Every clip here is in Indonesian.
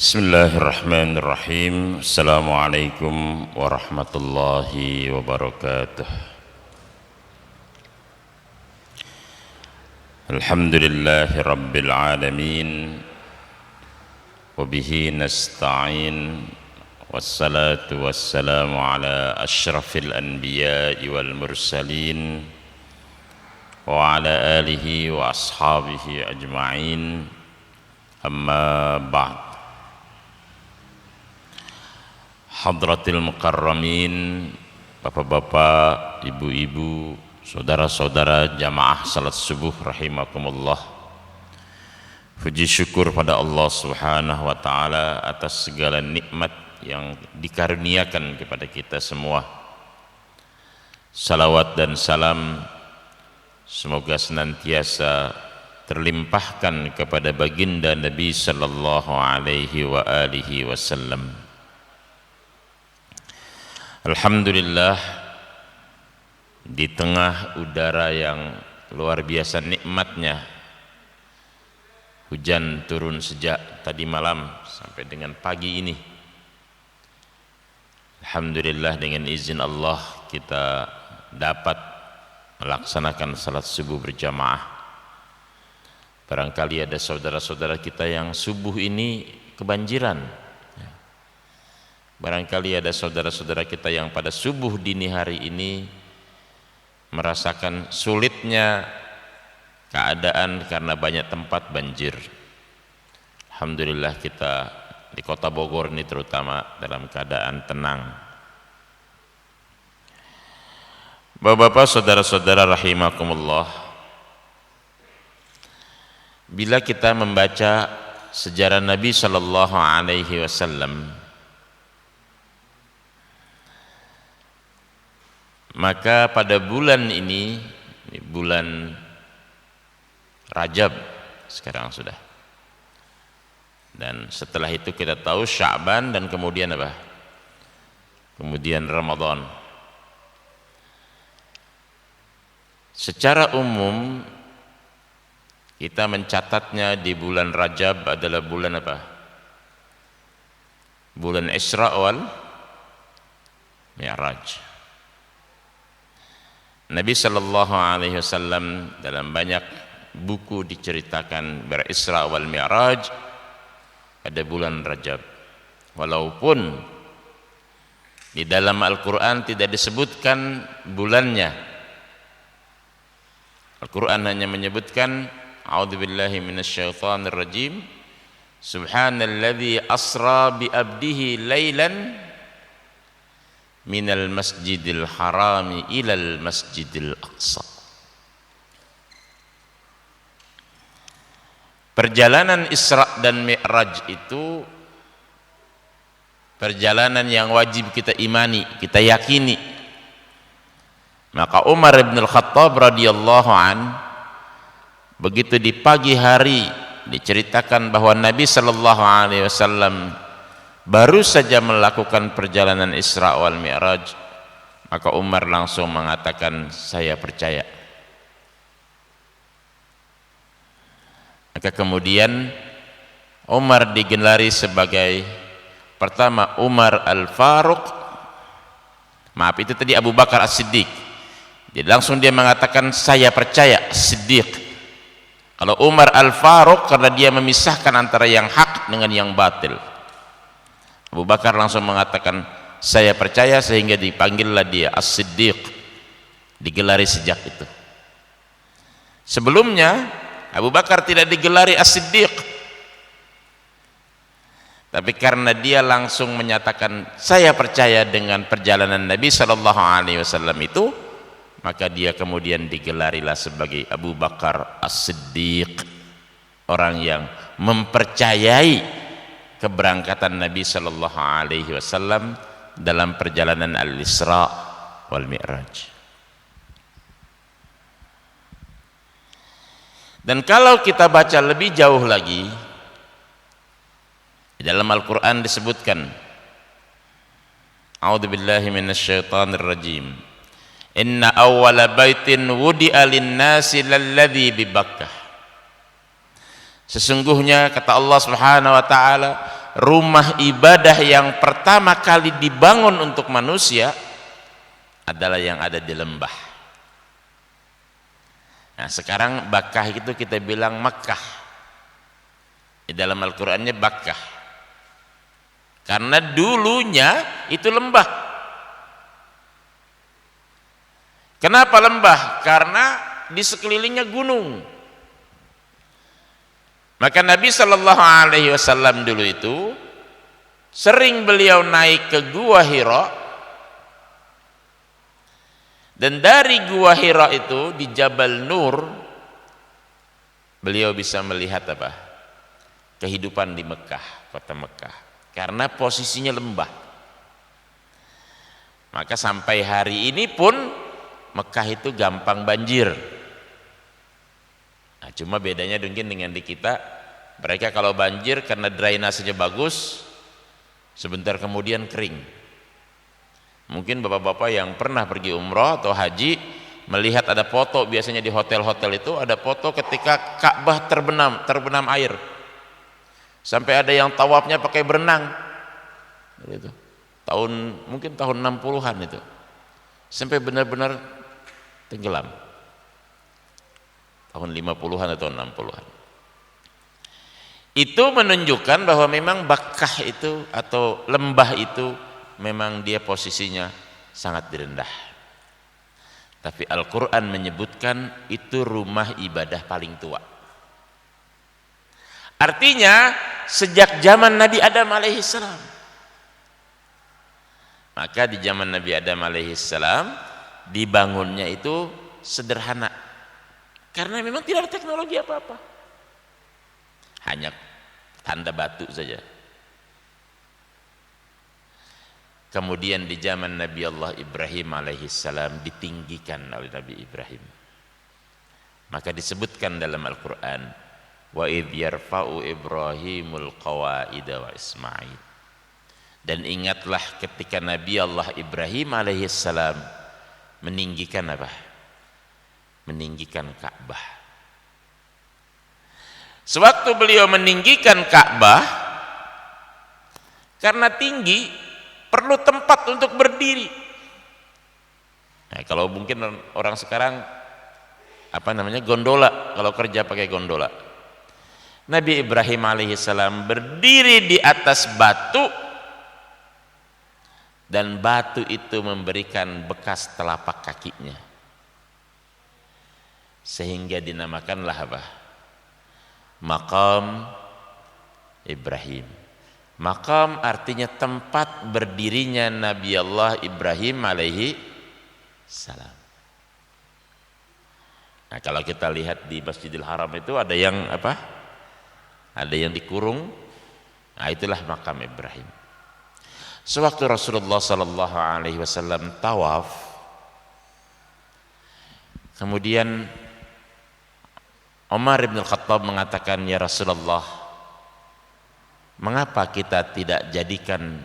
Bismillahirrahmanirrahim. Assalamualaikum warahmatullahi wabarakatuh. Alhamdulillahi rabbil alamin. Wabihi nasta'in. Wassalatu wassalamu ala ashrafil anbiya'i wal mursalin wa ala alihi wa ashabihi ajma'in. Amma ba'd. Hadratil mukarramin, bapak-bapak, ibu-ibu, saudara-saudara jamaah salat subuh rahimakumullah. Puji syukur pada Allah Subhanahu wa taala atas segala nikmat yang dikaruniakan kepada kita semua. Salawat dan salam semoga senantiasa terlimpahkan kepada baginda Nabi sallallahu alaihi wa alihi wasallam. Alhamdulillah, di tengah udara yang luar biasa nikmatnya, hujan turun sejak tadi malam sampai dengan pagi ini. Alhamdulillah, dengan izin Allah kita dapat melaksanakan salat subuh berjamaah. Barangkali ada saudara-saudara kita yang subuh ini kebanjiran. Barangkali ada saudara-saudara kita yang pada subuh dini hari ini merasakan sulitnya keadaan karena banyak tempat banjir. Alhamdulillah kita di kota Bogor ini terutama dalam keadaan tenang. Bapak-bapak, saudara-saudara rahimakumullah, bila kita membaca sejarah Nabi sallallahu alaihi wasallam, maka pada bulan ini, bulan Rajab sekarang sudah, dan setelah itu kita tahu Sya'ban, dan kemudian apa? Kemudian Ramadan. Secara umum kita mencatatnya di bulan Rajab adalah bulan apa? Bulan Isra wal Mi'raj. Nabi sallallahu alaihi wasallam dalam banyak buku diceritakan berisra wal mi'raj pada bulan Rajab. Walaupun di dalam Al-Qur'an tidak disebutkan bulannya. Al-Qur'an hanya menyebutkan a'udzubillahi minasyaitonir rajim, subhanalladzi asra bi abdihi lailan minal masjidil harami ilal masjidil aqsa. Perjalanan Isra dan Mi'raj itu perjalanan yang wajib kita imani, kita yakini. Maka Umar bin Al-Khattab radhiyallahu an, begitu di pagi hari diceritakan bahwa Nabi sallallahu alaihi wasallam baru saja melakukan perjalanan Isra wal Mi'raj, maka Umar langsung mengatakan, saya percaya. Maka kemudian Umar digelari sebagai pertama Umar Al-Faruq, maaf itu tadi Abu Bakar As-Siddiq. Jadi langsung dia mengatakan saya percaya Siddiq. Kalau Umar Al-Faruq karena dia memisahkan antara yang hak dengan yang batil. Abu Bakar langsung mengatakan saya percaya, sehingga dipanggillah dia As-Siddiq, digelari sejak itu. Sebelumnya Abu Bakar tidak digelari As-Siddiq, tapi karena dia langsung menyatakan saya percaya dengan perjalanan Nabi sallallahu alaihi wasallam itu, maka dia kemudian digelarilah sebagai Abu Bakar As-Siddiq, orang yang mempercayai keberangkatan Nabi sallallahu alaihi wasallam dalam perjalanan Al-Isra wal Mi'raj. Dan kalau kita baca lebih jauh lagi, di dalam Al-Qur'an disebutkan, a'udzubillahi minasyaitonir rajim, inna awwala baitin wudi'a lin-nasi lalladzi bi Bakkah. Sesungguhnya kata Allah Subhanahu wa taala, rumah ibadah yang pertama kali dibangun untuk manusia adalah yang ada di lembah. Nah sekarang Bakkah itu kita bilang Makkah, di dalam Al-Qur'annya Bakkah, karena dulunya itu lembah. Kenapa lembah? Karena di sekelilingnya gunung. Maka Nabi Shallallahu Alaihi Wasallam dulu itu sering beliau naik ke Gua Hira, dan dari Gua Hira itu di Jabal Nur beliau bisa melihat apa? Kehidupan di Mekah, kota Mekah, karena posisinya lembah. Maka sampai hari ini pun Mekah itu gampang banjir. Nah, cuma bedanya mungkin dengan di kita, mereka kalau banjir karena drainasenya bagus, sebentar kemudian kering. Mungkin bapak-bapak yang pernah pergi umroh atau haji melihat ada foto, biasanya di hotel-hotel itu ada foto ketika Ka'bah terbenam air, sampai ada yang tawafnya pakai berenang gitu. Mungkin tahun 60-an itu, sampai benar-benar tenggelam, tahun 50-an atau 60-an. Itu menunjukkan bahwa memang Bakkah itu atau lembah itu memang dia posisinya sangat rendah. Tapi Al-Quran menyebutkan itu rumah ibadah paling tua. Artinya sejak zaman Nabi Adam alaihissalam. Maka di zaman Nabi Adam alaihissalam dibangunnya itu sederhana, karena memang tidak ada teknologi apa-apa, hanya tanda batu saja. Kemudian di zaman Nabi Allah Ibrahim alaihissalam ditinggikan oleh Nabi Ibrahim. Maka disebutkan dalam Al-Quran, wa idh yarfa'u Ibrahimul qawaida wa Ismail. Dan ingatlah ketika Nabi Allah Ibrahim alaihissalam meninggikan apa? Meninggikan Ka'bah. Sewaktu beliau meninggikan Ka'bah, karena tinggi perlu tempat untuk berdiri. Nah, kalau mungkin orang sekarang gondola, kalau kerja pakai gondola. Nabi Ibrahim alaihissalam berdiri di atas batu, dan batu itu memberikan bekas telapak kakinya, sehingga dinamakanlah apa? Maqam Ibrahim. Maqam artinya tempat berdirinya Nabi Allah Ibrahim alaihi salam. Nah, kalau kita lihat di Masjidil Haram itu ada yang apa? Ada yang dikurung. Nah, itulah makam Ibrahim. Sewaktu Rasulullah sallallahu alaihi wasallam tawaf, kemudian Umar bin Khattab mengatakan, "Ya Rasulullah, mengapa kita tidak jadikan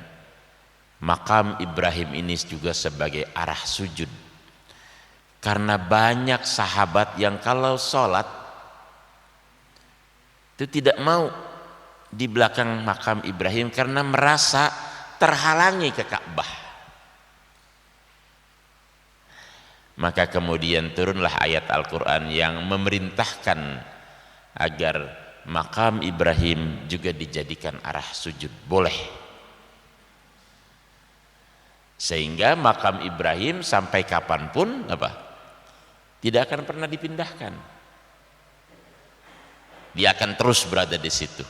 makam Ibrahim ini juga sebagai arah sujud?" Karena banyak sahabat yang kalau sholat itu tidak mau di belakang makam Ibrahim karena merasa terhalangi ke Ka'bah. Maka kemudian turunlah ayat Al-Quran yang memerintahkan agar makam Ibrahim juga dijadikan arah sujud, boleh. Sehingga makam Ibrahim sampai kapanpun tidak akan pernah dipindahkan. Dia akan terus berada di situ.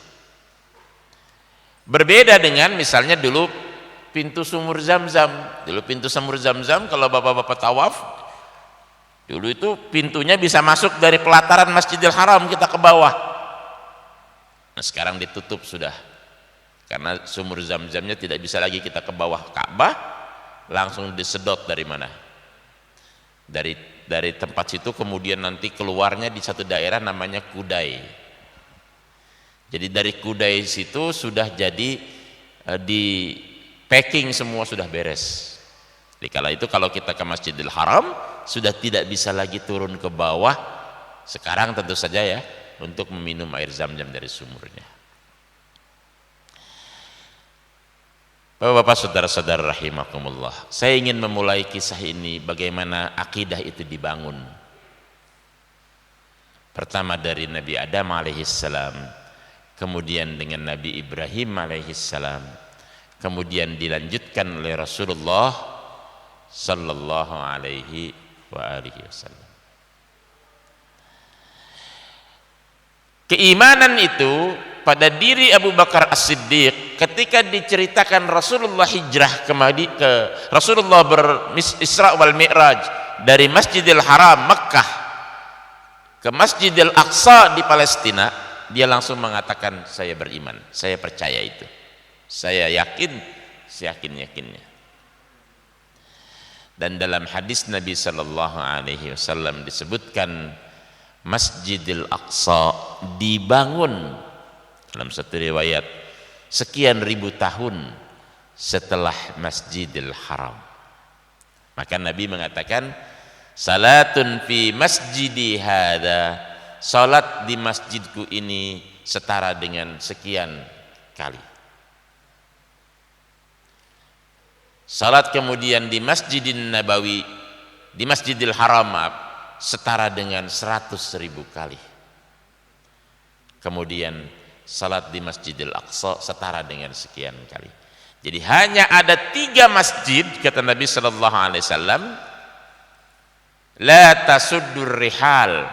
Berbeda dengan misalnya dulu pintu sumur Zam-Zam. Dulu pintu sumur Zam-Zam kalau bapak-bapak tawaf, dulu itu pintunya bisa masuk dari pelataran Masjidil Haram kita ke bawah. Nah, sekarang ditutup sudah. Karena sumur Zam-Zamnya tidak bisa lagi kita ke bawah Ka'bah, langsung disedot dari mana? Dari tempat situ, kemudian nanti keluarnya di satu daerah namanya Kudai. Jadi dari Kudai situ sudah jadi di packing semua, sudah beres. Jadi kala itu kalau kita ke Masjidil Haram sudah tidak bisa lagi turun ke bawah. Sekarang tentu saja ya, untuk meminum air Zam-Zam dari sumurnya. Bapak-bapak, saudara-saudara rahimakumullah, saya ingin memulai kisah ini bagaimana akidah itu dibangun. Pertama dari Nabi Adam alaihissalam, kemudian dengan Nabi Ibrahim alaihissalam, kemudian dilanjutkan oleh Rasulullah sallallahu alaihi wa alihi wasallam. Keimanan itu pada diri Abu Bakar As-Siddiq ketika diceritakan Rasulullah hijrah ke Rasulullah berisra wal Mi'raj dari Masjidil Haram Mekkah ke Masjidil Aqsa di Palestina, dia langsung mengatakan, saya beriman, saya percaya itu, saya yakin, seyakin-yakinnya. Dan dalam hadis Nabi sallallahu alaihi wasallam disebutkan Masjidil Aqsa dibangun dalam satu riwayat sekian ribu tahun setelah Masjidil Haram. Maka Nabi mengatakan, salatun fi masjidi hada, salat di masjidku ini setara dengan sekian kali. Salat kemudian di Masjidin Nabawi, di Masjidil Haram, setara dengan 100.000 kali. Kemudian salat di Masjidil Aqsa setara dengan sekian kali. Jadi hanya ada 3 masjid, kata Nabi sallallahu alaihi wasallam, la tasuddur rihal,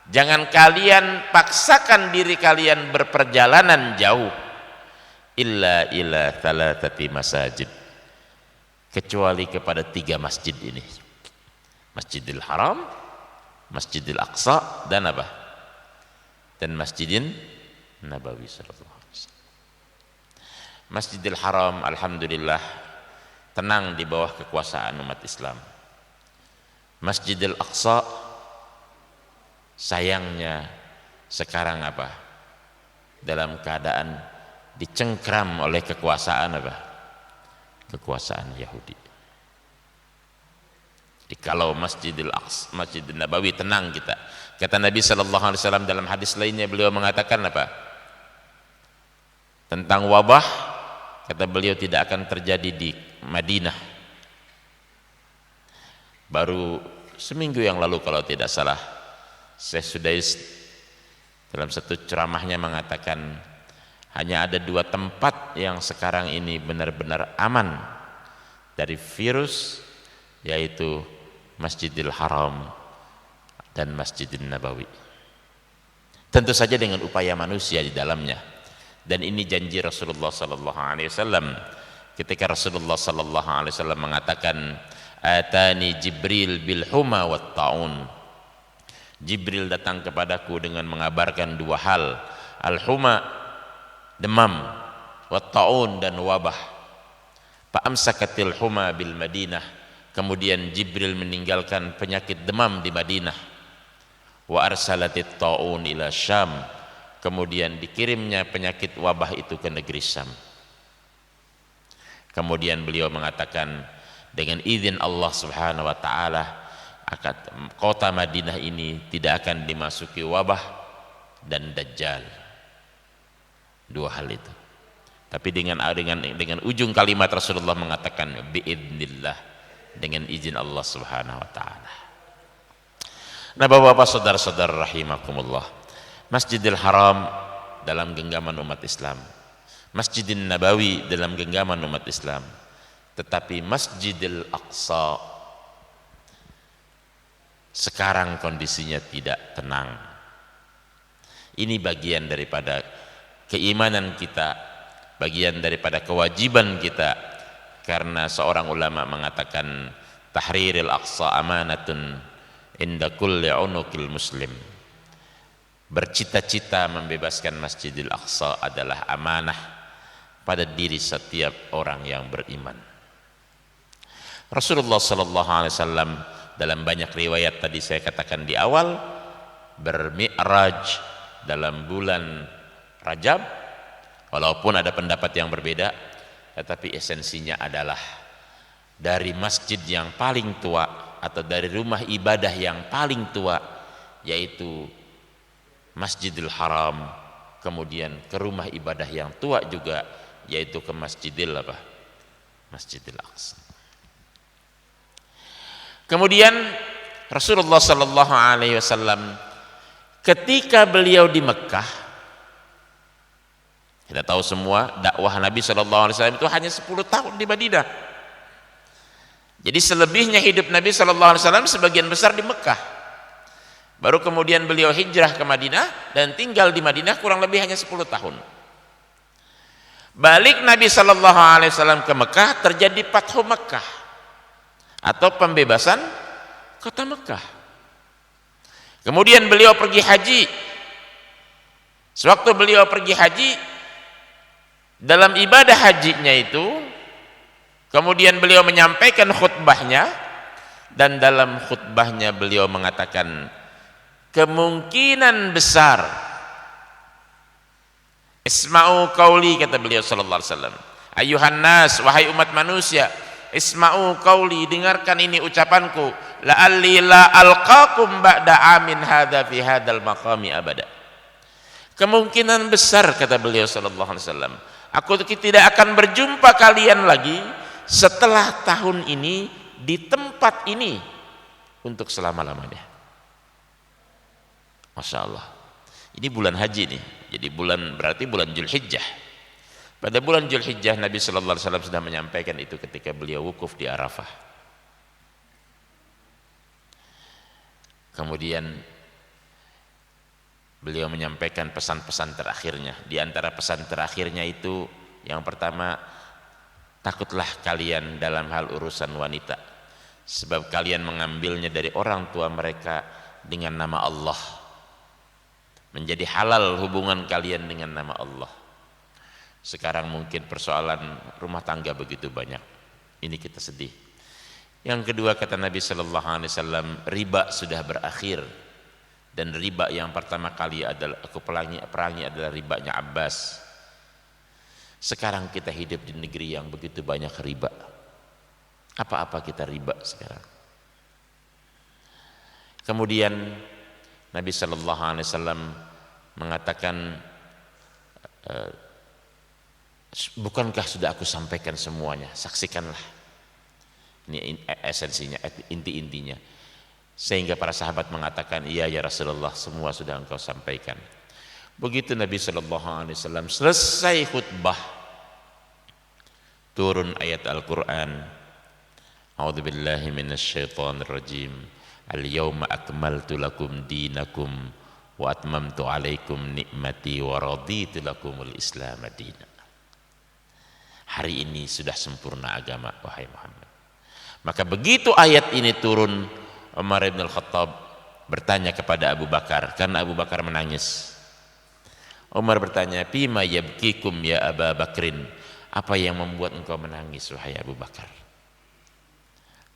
jangan kalian paksakan diri kalian berperjalanan jauh, illa ila thalathati masajid, kecuali kepada 3 masjid ini, Masjidil Haram, Masjidil Aqsa, dan apa? Dan Masjidin Nabawi sallallahu alaihi wasallam. Masjidil Haram alhamdulillah tenang di bawah kekuasaan umat Islam. Masjidil Aqsa sayangnya sekarang apa? Dalam keadaan dicengkram oleh kekuasaan apa? Kekuasaan Yahudi. Kalau Masjidil Aqsa, Masjidil Nabawi tenang kita. Kata Nabi sallallahu alaihi wasallam dalam hadis lainnya, beliau mengatakan apa? Tentang wabah, kata beliau, tidak akan terjadi di Madinah. Baru seminggu yang lalu kalau tidak salah, Syekh Sudais dalam satu ceramahnya mengatakan hanya ada 2 tempat yang sekarang ini benar-benar aman dari virus, yaitu Masjidil Haram dan Masjidil Nabawi. Tentu saja dengan upaya manusia di dalamnya. Dan ini janji Rasulullah sallallahu alaihi wasallam ketika Rasulullah sallallahu alaihi wasallam mengatakan, atani Jibril bil huma wat taun. Jibril datang kepadaku dengan mengabarkan 2 hal, al huma, demam, wat taun, dan wabah. Fa amsakatil huma bil Madinah, kemudian Jibril meninggalkan penyakit demam di Madinah. Wa arsalatit taun ila Syam, kemudian dikirimnya penyakit wabah itu ke negeri Syam. Kemudian beliau mengatakan, dengan izin Allah Subhanahu wa taala, kota Madinah ini tidak akan dimasuki wabah dan dajjal. 2 hal itu. Tapi dengan ujung kalimat Rasulullah mengatakan biidznillah, dengan izin Allah Subhanahu wa taala. Nah, Bapak-bapak, saudara-saudara rahimakumullah, Masjidil Haram dalam genggaman umat Islam, Masjidin Nabawi dalam genggaman umat Islam, tetapi Masjidil Aqsa sekarang kondisinya tidak tenang. Ini bagian daripada keimanan kita, bagian daripada kewajiban kita, karena seorang ulama mengatakan tahriril Aqsa amanatun inda kulli unuqil muslim. Bercita-cita membebaskan Masjidil Aqsa adalah amanah pada diri setiap orang yang beriman. Rasulullah sallallahu alaihi wasallam dalam banyak riwayat tadi saya katakan di awal, bermi'raj dalam bulan Rajab, walaupun ada pendapat yang berbeda, tetapi esensinya adalah dari masjid yang paling tua atau dari rumah ibadah yang paling tua, yaitu Masjidil Haram, kemudian ke rumah ibadah yang tua juga, yaitu ke Masjidil Masjidil Aqsa. Kemudian Rasulullah sallallahu alaihi wasallam ketika beliau di Mekah, kita tahu semua dakwah Nabi sallallahu alaihi wasallam itu hanya 10 tahun di Madinah. Jadi selebihnya hidup Nabi sallallahu alaihi wasallam sebagian besar di Mekah. Baru kemudian beliau hijrah ke Madinah dan tinggal di Madinah kurang lebih hanya 10 tahun. Balik Nabi sallallahu alaihi wasallam ke Mekah, terjadi Fathu Mekah atau pembebasan kota Mekah. Kemudian beliau pergi haji. Sewaktu beliau pergi haji, dalam ibadah hajinya itu, kemudian beliau menyampaikan khutbahnya, dan dalam khutbahnya beliau mengatakan, kemungkinan besar, isma'u qauli, kata beliau sallallahu alaihi wasallam, ayuhan nas, wahai umat manusia, isma'u qauli, dengarkan ini ucapanku, la'alli la alqakum ba'da amin hadza fi hadzal maqami abada. Kemungkinan besar, kata beliau sallallahu alaihi wasallam, aku tidak akan berjumpa kalian lagi setelah tahun ini di tempat ini untuk selama-lamanya. Masya Allah. Ini bulan haji nih. Jadi berarti bulan Dzulhijjah. Pada bulan Dzulhijjah Nabi sallallahu alaihi wasallam sudah menyampaikan itu ketika beliau wukuf di Arafah. Kemudian beliau menyampaikan pesan-pesan terakhirnya. Di antara pesan terakhirnya itu yang pertama, takutlah kalian dalam hal urusan wanita, sebab kalian mengambilnya dari orang tua mereka dengan nama Allah. Menjadi halal hubungan kalian dengan nama Allah. Sekarang mungkin persoalan rumah tangga begitu banyak. Ini kita sedih. Yang kedua, kata Nabi sallallahu alaihi wasallam, riba sudah berakhir. Dan riba yang pertama kali adalah aku perangi adalah ribanya Abbas. Sekarang kita hidup di negeri yang begitu banyak riba. Apa-apa kita riba sekarang. Kemudian Nabi sallallahu alaihi wasallam mengatakan, bukankah sudah aku sampaikan semuanya? Saksikanlah. Ini esensinya, inti-intinya. Sehingga para sahabat mengatakan, iya ya Rasulullah, semua sudah engkau sampaikan. Begitu Nabi sallallahu alaihi wasallam selesai khutbah, turun ayat Al-Qur'an. A'udzubillahi minasyaitonirrajim. Al-yawma akmaltu lakum dinakum wa atmamtu alaikum nikmati wa raditu lakumul Islam madina. Hari ini sudah sempurna agama, wahai Muhammad. Maka begitu ayat ini turun, Umar bin Al-Khattab bertanya kepada Abu Bakar, karena Abu Bakar menangis. Umar bertanya, "Fima yabkikum ya Abu Bakrin?" Apa yang membuat engkau menangis, wahai Abu Bakar?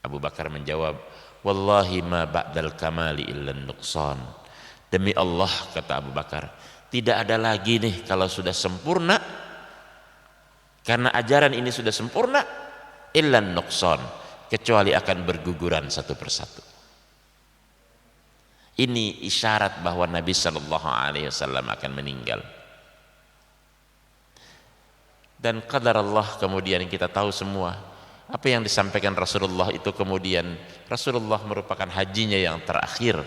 Abu Bakar menjawab, "Wallahi ma ba'dal kamali illa nuqsan." Demi Allah, kata Abu Bakar, tidak ada lagi nih kalau sudah sempurna, karena ajaran ini sudah sempurna, illa nuqsan, kecuali akan berguguran satu persatu. Ini isyarat bahwa Nabi sallallahu alaihi wasallam akan meninggal. Dan qadar Allah, kemudian kita tahu semua apa yang disampaikan Rasulullah itu, kemudian Rasulullah merupakan hajinya yang terakhir,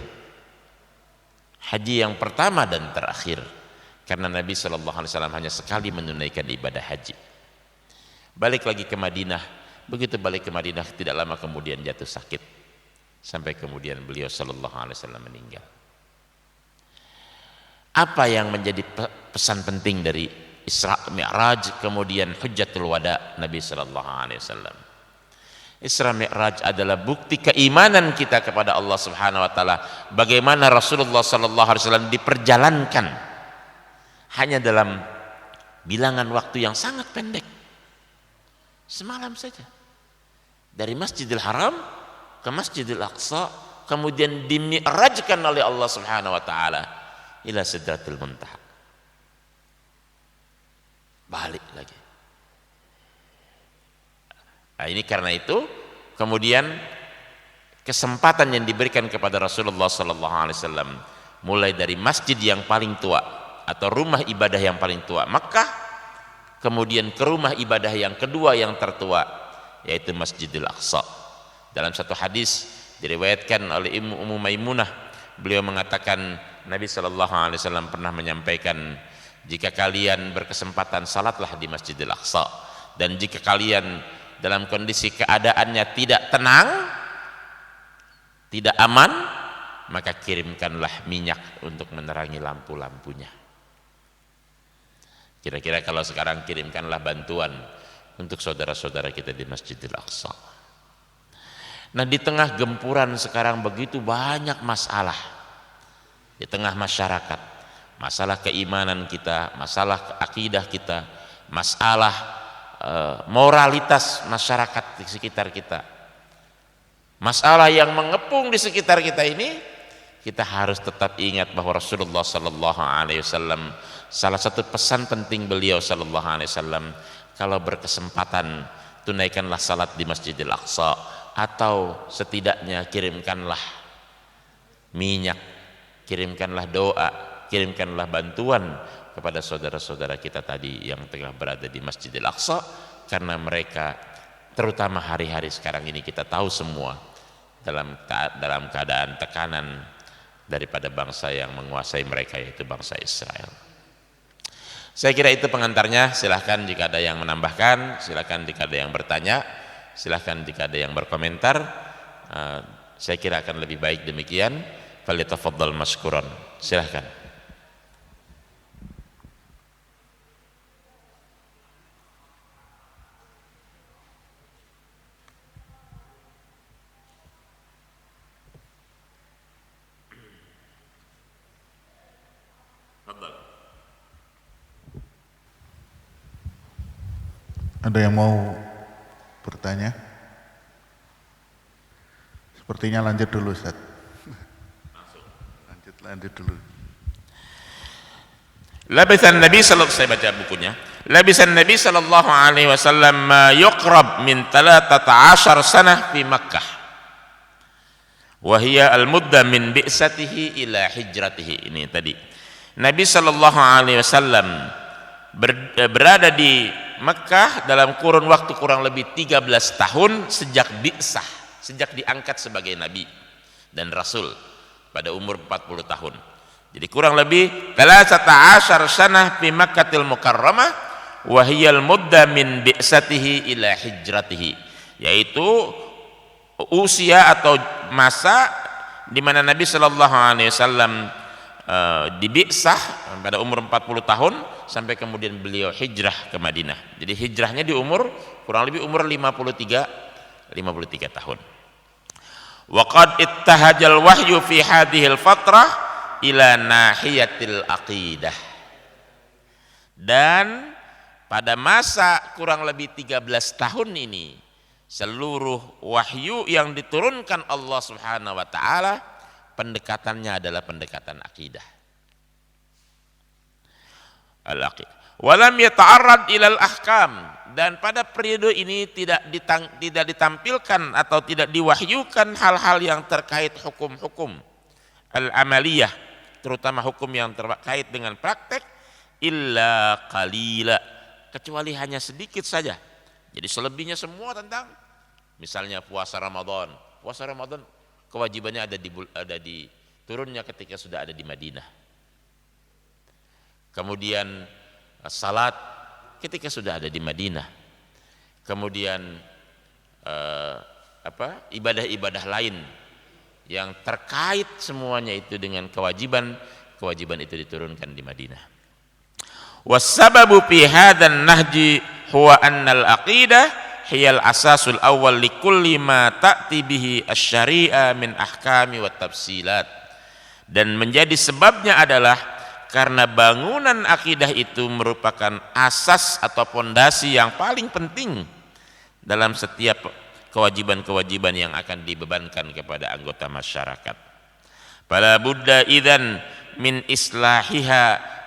haji yang pertama dan terakhir, karena Nabi sallallahu alaihi wasallam hanya sekali menunaikan ibadah haji. Balik lagi ke Madinah. Begitu balik ke Madinah, tidak lama kemudian jatuh sakit, sampai kemudian beliau sallallahu alaihi wasallam meninggal. Apa yang menjadi pesan penting dari Isra Mi'raj kemudian Hujjatul Wada Nabi sallallahu alaihi wasallam? Isra Mi'raj adalah bukti keimanan kita kepada Allah Subhanahu wa taala, bagaimana Rasulullah sallallahu alaihi wasallam diperjalankan hanya dalam bilangan waktu yang sangat pendek. Semalam saja. Dari Masjidil Haram ke Masjidil Aqsa, kemudian dimi'rajkan oleh Allah Subhanahu wa taala ila Sidratil Muntaha. Balik lagi. Nah, ini karena itu kemudian kesempatan yang diberikan kepada Rasulullah sallallahu alaihi wasallam, mulai dari masjid yang paling tua atau rumah ibadah yang paling tua Makkah, kemudian ke rumah ibadah yang kedua yang tertua yaitu Masjidil Aqsa. Dalam satu hadis diriwayatkan oleh Ummu Maimunah, beliau mengatakan Nabi SAW pernah menyampaikan, jika kalian berkesempatan salatlah di Masjidil Aqsa, dan jika kalian dalam kondisi keadaannya tidak tenang, tidak aman, maka kirimkanlah minyak untuk menerangi lampu-lampunya. Kira-kira kalau sekarang kirimkanlah bantuan untuk saudara-saudara kita di Masjidil Aqsa. Nah, di tengah gempuran sekarang begitu banyak masalah di tengah masyarakat, masalah keimanan kita, masalah akidah kita, masalah moralitas masyarakat di sekitar kita, masalah yang mengepung di sekitar kita ini, kita harus tetap ingat bahwa Rasulullah sallallahu alaihi wasallam, salah satu pesan penting beliau sallallahu alaihi wasallam, kalau berkesempatan tunaikanlah salat di Masjidil Aqsa, atau setidaknya kirimkanlah minyak, kirimkanlah doa, kirimkanlah bantuan kepada saudara-saudara kita tadi yang tengah berada di Masjidil Aqsa, karena mereka, terutama hari-hari sekarang ini, kita tahu semua dalam keadaan tekanan daripada bangsa yang menguasai mereka, yaitu bangsa Israel. Saya kira itu pengantarnya. Silahkan jika ada yang menambahkan, silahkan jika ada yang bertanya, silahkan jika ada yang berkomentar. Saya kira akan lebih baik demikian. Falyatafaddal mashkuran. Silahkan. Ada yang mau bertanya? Sepertinya lanjut dulu, Ustaz. Lanjut dulu. Labisan Nabi sallallahu, saya baca bukunya. Labisan Nabi sallallahu alaihi wasallam ma yuqrab min 13 sanah fi Makkah. Wa hiya al-mudda min bi'satihi ila hijratihi. Ini tadi. Nabi sallallahu alaihi wasallam berada di Mekah dalam kurun waktu kurang lebih 13 tahun sejak bi'sah, sejak diangkat sebagai nabi dan rasul pada umur 40 tahun. Jadi kurang lebih 13 sanah fi Makkatil Mukarramah wa hiyal mudda min bi'satihi ila hijratihi, yaitu usia atau masa di mana Nabi sallallahu alaihi wasallam dibi'sah pada umur 40 tahun sampai kemudian beliau hijrah ke Madinah. Jadi hijrahnya di umur kurang lebih umur 53 tahun. Wa qad ittahajal wahyu fi hadhil fatrah ila nahiyatil aqidah. Dan pada masa kurang lebih 13 tahun ini, seluruh wahyu yang diturunkan Allah Subhanahu wa taala pendekatannya adalah pendekatan akidah. Al-aqidah. Walam yata'arrad ilal ahkam, dan pada periode ini tidak ditampilkan atau tidak diwahyukan hal-hal yang terkait hukum-hukum al-amaliyah, terutama hukum yang terkait dengan praktek, illa qalila, kecuali hanya sedikit saja. Jadi selebihnya semua tentang misalnya puasa Ramadan. Puasa Ramadan kewajibannya ada di turunnya ketika sudah ada di Madinah. Kemudian salat ketika sudah ada di Madinah. Kemudian ibadah-ibadah lain yang terkait semuanya itu dengan kewajiban itu diturunkan di Madinah. Wassababu fi hadzal nahji huwa annal aqidah hiyal asasul awal likulli ma ta'ti bihi asy-syari'ah min ahkami wa tafsilat. Dan menjadi sebabnya adalah karena bangunan akidah itu merupakan asas atau pondasi yang paling penting dalam setiap kewajiban-kewajiban yang akan dibebankan kepada anggota masyarakat. Fala budda idzan min islahiha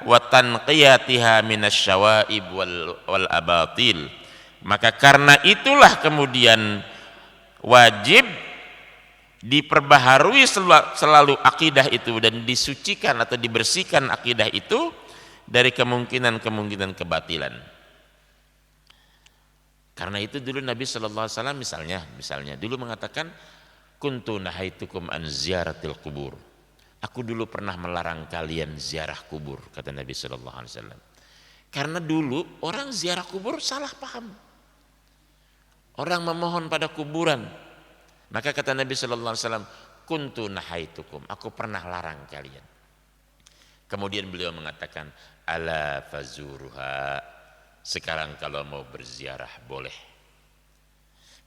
wa tanqiyatiha minasyawaib wal abatil. Maka karena itulah kemudian wajib diperbaharui selalu akidah itu dan disucikan atau dibersihkan akidah itu dari kemungkinan-kemungkinan kebatilan. Karena itu dulu Nabi sallallahu alaihi wasallam misalnya dulu mengatakan kuntu nahaitukum an ziyaratil kubur. Aku dulu pernah melarang kalian ziarah kubur, kata Nabi sallallahu alaihi wasallam. Karena dulu orang ziarah kubur salah paham. Orang memohon pada kuburan. Maka kata Nabi sallallahu alaihi wasallam, kuntu nahaitukum, aku pernah larang kalian. Kemudian beliau mengatakan, ala fazuruha, sekarang kalau mau berziarah boleh.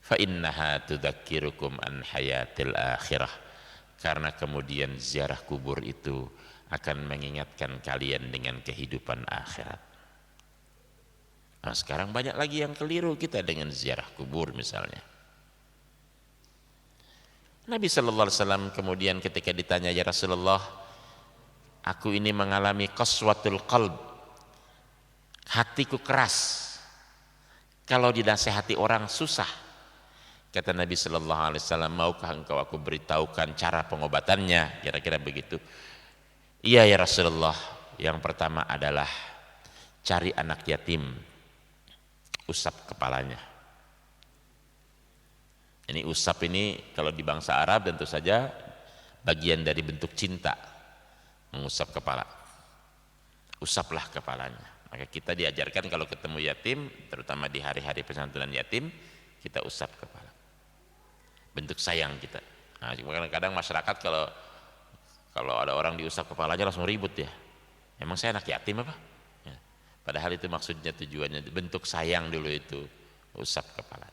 Fa innaha tudzakirukum an hayatil akhirah, karena kemudian ziarah kubur itu akan mengingatkan kalian dengan kehidupan akhirat. Nah, sekarang banyak lagi yang keliru kita dengan ziarah kubur misalnya. Nabi sallallahu alaihi wasallam kemudian ketika ditanya, ya Rasulullah, aku ini mengalami qaswatul qalb, hatiku keras, kalau dinasehati orang susah. Kata Nabi sallallahu alaihi wasallam, maukah engkau aku beritahukan cara pengobatannya? Kira-kira begitu. Iya ya Rasulullah. Yang pertama adalah cari anak yatim, usap kepalanya. Ini usap ini kalau di bangsa Arab tentu saja bagian dari bentuk cinta, mengusap kepala. Usaplah kepalanya. Maka kita diajarkan kalau ketemu yatim, terutama di hari-hari pensantunan yatim, kita usap kepala. Bentuk sayang kita. Nah, kadang-kadang masyarakat kalau ada orang diusap kepalanya langsung ribut ya. Emang saya anak yatim apa? Ya. Padahal itu maksudnya, tujuannya bentuk sayang dulu itu, usap kepalanya.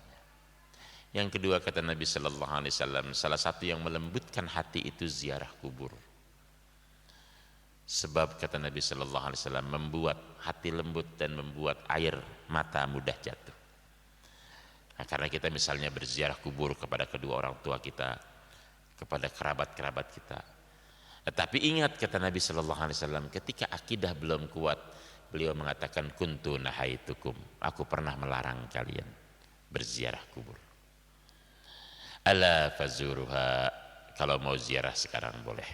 Yang kedua kata Nabi sallallahu alaihi wasallam, salah satu yang melembutkan hati itu ziarah kubur. Sebab kata Nabi sallallahu alaihi wasallam membuat hati lembut dan membuat air mata mudah jatuh. Nah, karena kita misalnya berziarah kubur kepada kedua orang tua kita, kepada kerabat-kerabat kita. Tetapi ingat kata Nabi sallallahu alaihi wasallam, ketika akidah belum kuat, beliau mengatakan kuntu nahaitukum, aku pernah melarang kalian berziarah kubur. Ala fazuruha, kalau mau ziarah sekarang boleh.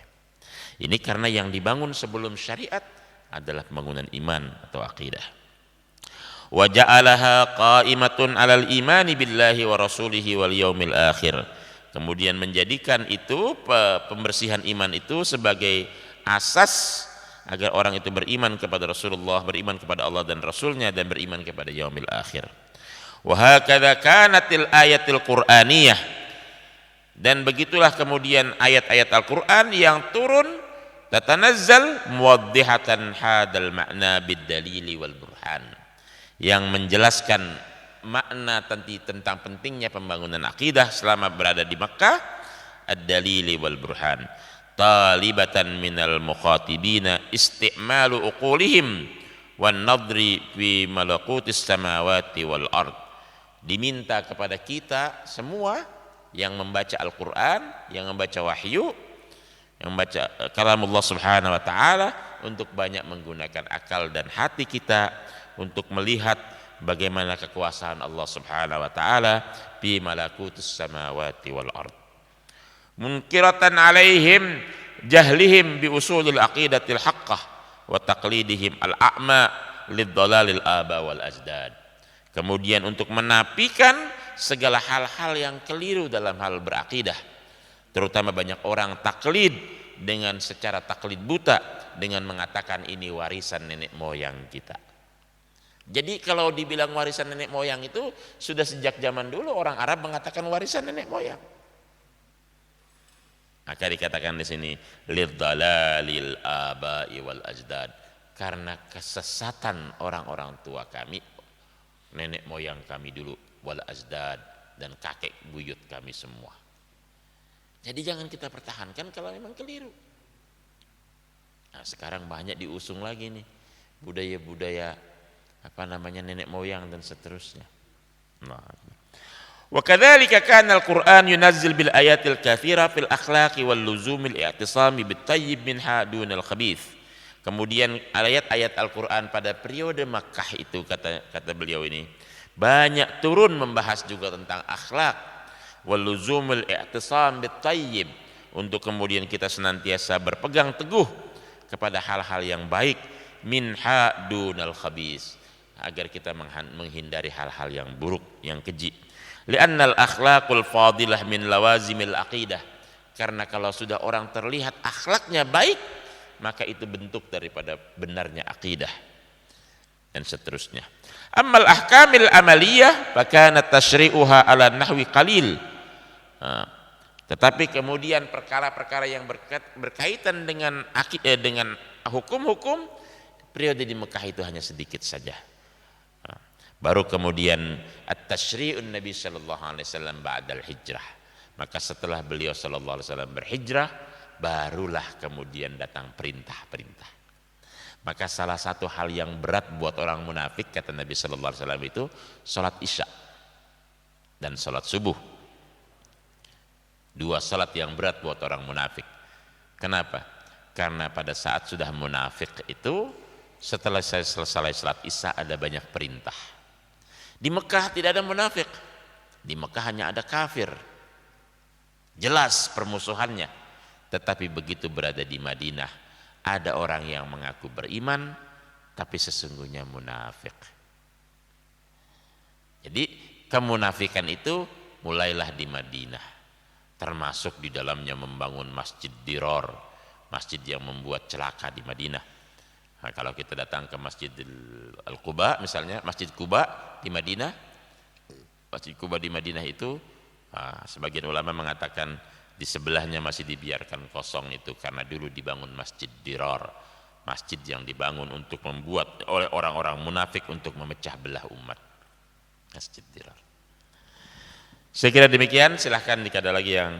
Ini karena yang dibangun sebelum syariat adalah pembangunan iman atau akidah. Wa ja'alaha qa'imatun 'alal imani billahi wa rasulihi wal yaumil akhir. Kemudian menjadikan itu pembersihan iman itu sebagai asas agar orang itu beriman kepada Rasulullah, beriman kepada Allah dan Rasulnya, dan beriman kepada yaumil akhir. Wa hakadha kanatil ayatil qur'aniyah. Dan begitulah kemudian ayat-ayat Al-Quran yang turun tatanazzal muwaddihatan hadal makna bid-dalili wal burhan, yang menjelaskan makna tentang pentingnya pembangunan akidah selama berada di Makkah, ad-dalili wal burhan, talibatan minal mukhatibina isti'malu uqulihim wan nadri fi malakutis samawati wal ard. Diminta kepada kita semua yang membaca Al-Quran, yang membaca wahyu, yang membaca kalamullah subhanahu wa ta'ala, untuk banyak menggunakan akal dan hati kita untuk melihat bagaimana kekuasaan Allah subhanahu wa ta'ala fi malakutus samawati wal ard, munkiratan alaihim jahlihim bi usulil aqidatil haqqah wa taqlidihim al-a'ma liddalalil aba wal ajdad. Kemudian untuk menafikan segala hal-hal yang keliru dalam hal berakidah, terutama banyak orang taklid dengan secara taklid buta dengan mengatakan ini warisan nenek moyang kita. Jadi kalau dibilang warisan nenek moyang itu sudah sejak zaman dulu orang Arab mengatakan warisan nenek moyang. Maka dikatakan di sini liddalalil aba'i wal ajdad, karena kesesatan orang-orang tua kami, nenek moyang kami dulu, wal azdad, dan kakek buyut kami semua. Jadi jangan kita pertahankan kalau memang keliru. Nah, sekarang banyak diusung lagi nih budaya-budaya nenek moyang dan seterusnya. Nah, wa kadzalika kana al-Qur'an yunazzil bil ayatil katsira fil akhlaqi wal luzumil i'tisami bit tayyib minha dunal khabith. Kemudian ayat-ayat Al-Quran pada periode Makkah itu kata beliau ini banyak turun membahas juga tentang akhlak, waluzumul i'tisam bit-tayyib, untuk kemudian kita senantiasa berpegang teguh kepada hal-hal yang baik, minha dunal khabis, agar kita menghindari hal-hal yang buruk, yang keji. Li'annal akhlaqul fadilah min lawazimil aqidah. Karena kalau sudah orang terlihat akhlaknya baik, maka itu bentuk daripada benarnya akidah dan seterusnya. Ammal ahkamil amaliyah fakana tashri'uha ala nahwi qalil. Tetapi kemudian perkara-perkara yang berkaitan dengan hukum-hukum, periode di Mekah itu hanya sedikit saja. Baru kemudian at-tashri'un Nabi sallallahu alaihi wasallam ba'dal hijrah. Maka setelah beliau sallallahu alaihi wasallam berhijrah, barulah kemudian datang perintah-perintah. Maka salah satu hal yang berat buat orang munafik, kata Nabi sallallahu alaihi wasallam, itu salat Isya dan salat subuh. Dua salat yang berat buat orang munafik. Kenapa? Karena pada saat sudah munafik itu, setelah saya selesai salat Isya ada banyak perintah. Di Mekah tidak ada munafik. Di Mekah hanya ada kafir. Jelas permusuhannya. Tetapi begitu berada di Madinah, ada orang yang mengaku beriman tapi sesungguhnya munafik. Jadi kemunafikan itu mulailah di Madinah, termasuk di dalamnya membangun masjid Dirar, masjid yang membuat celaka di Madinah. Nah, kalau kita datang ke Masjid Al-Quba misalnya, Masjid Quba di Madinah, Masjid Quba di Madinah itu sebagian ulama mengatakan di sebelahnya masih dibiarkan kosong itu karena dulu dibangun Masjid Dirar, masjid yang dibangun untuk membuat oleh orang-orang munafik untuk memecah belah umat. Masjid Dirar. Saya kira demikian. Silahkan jika ada lagi yang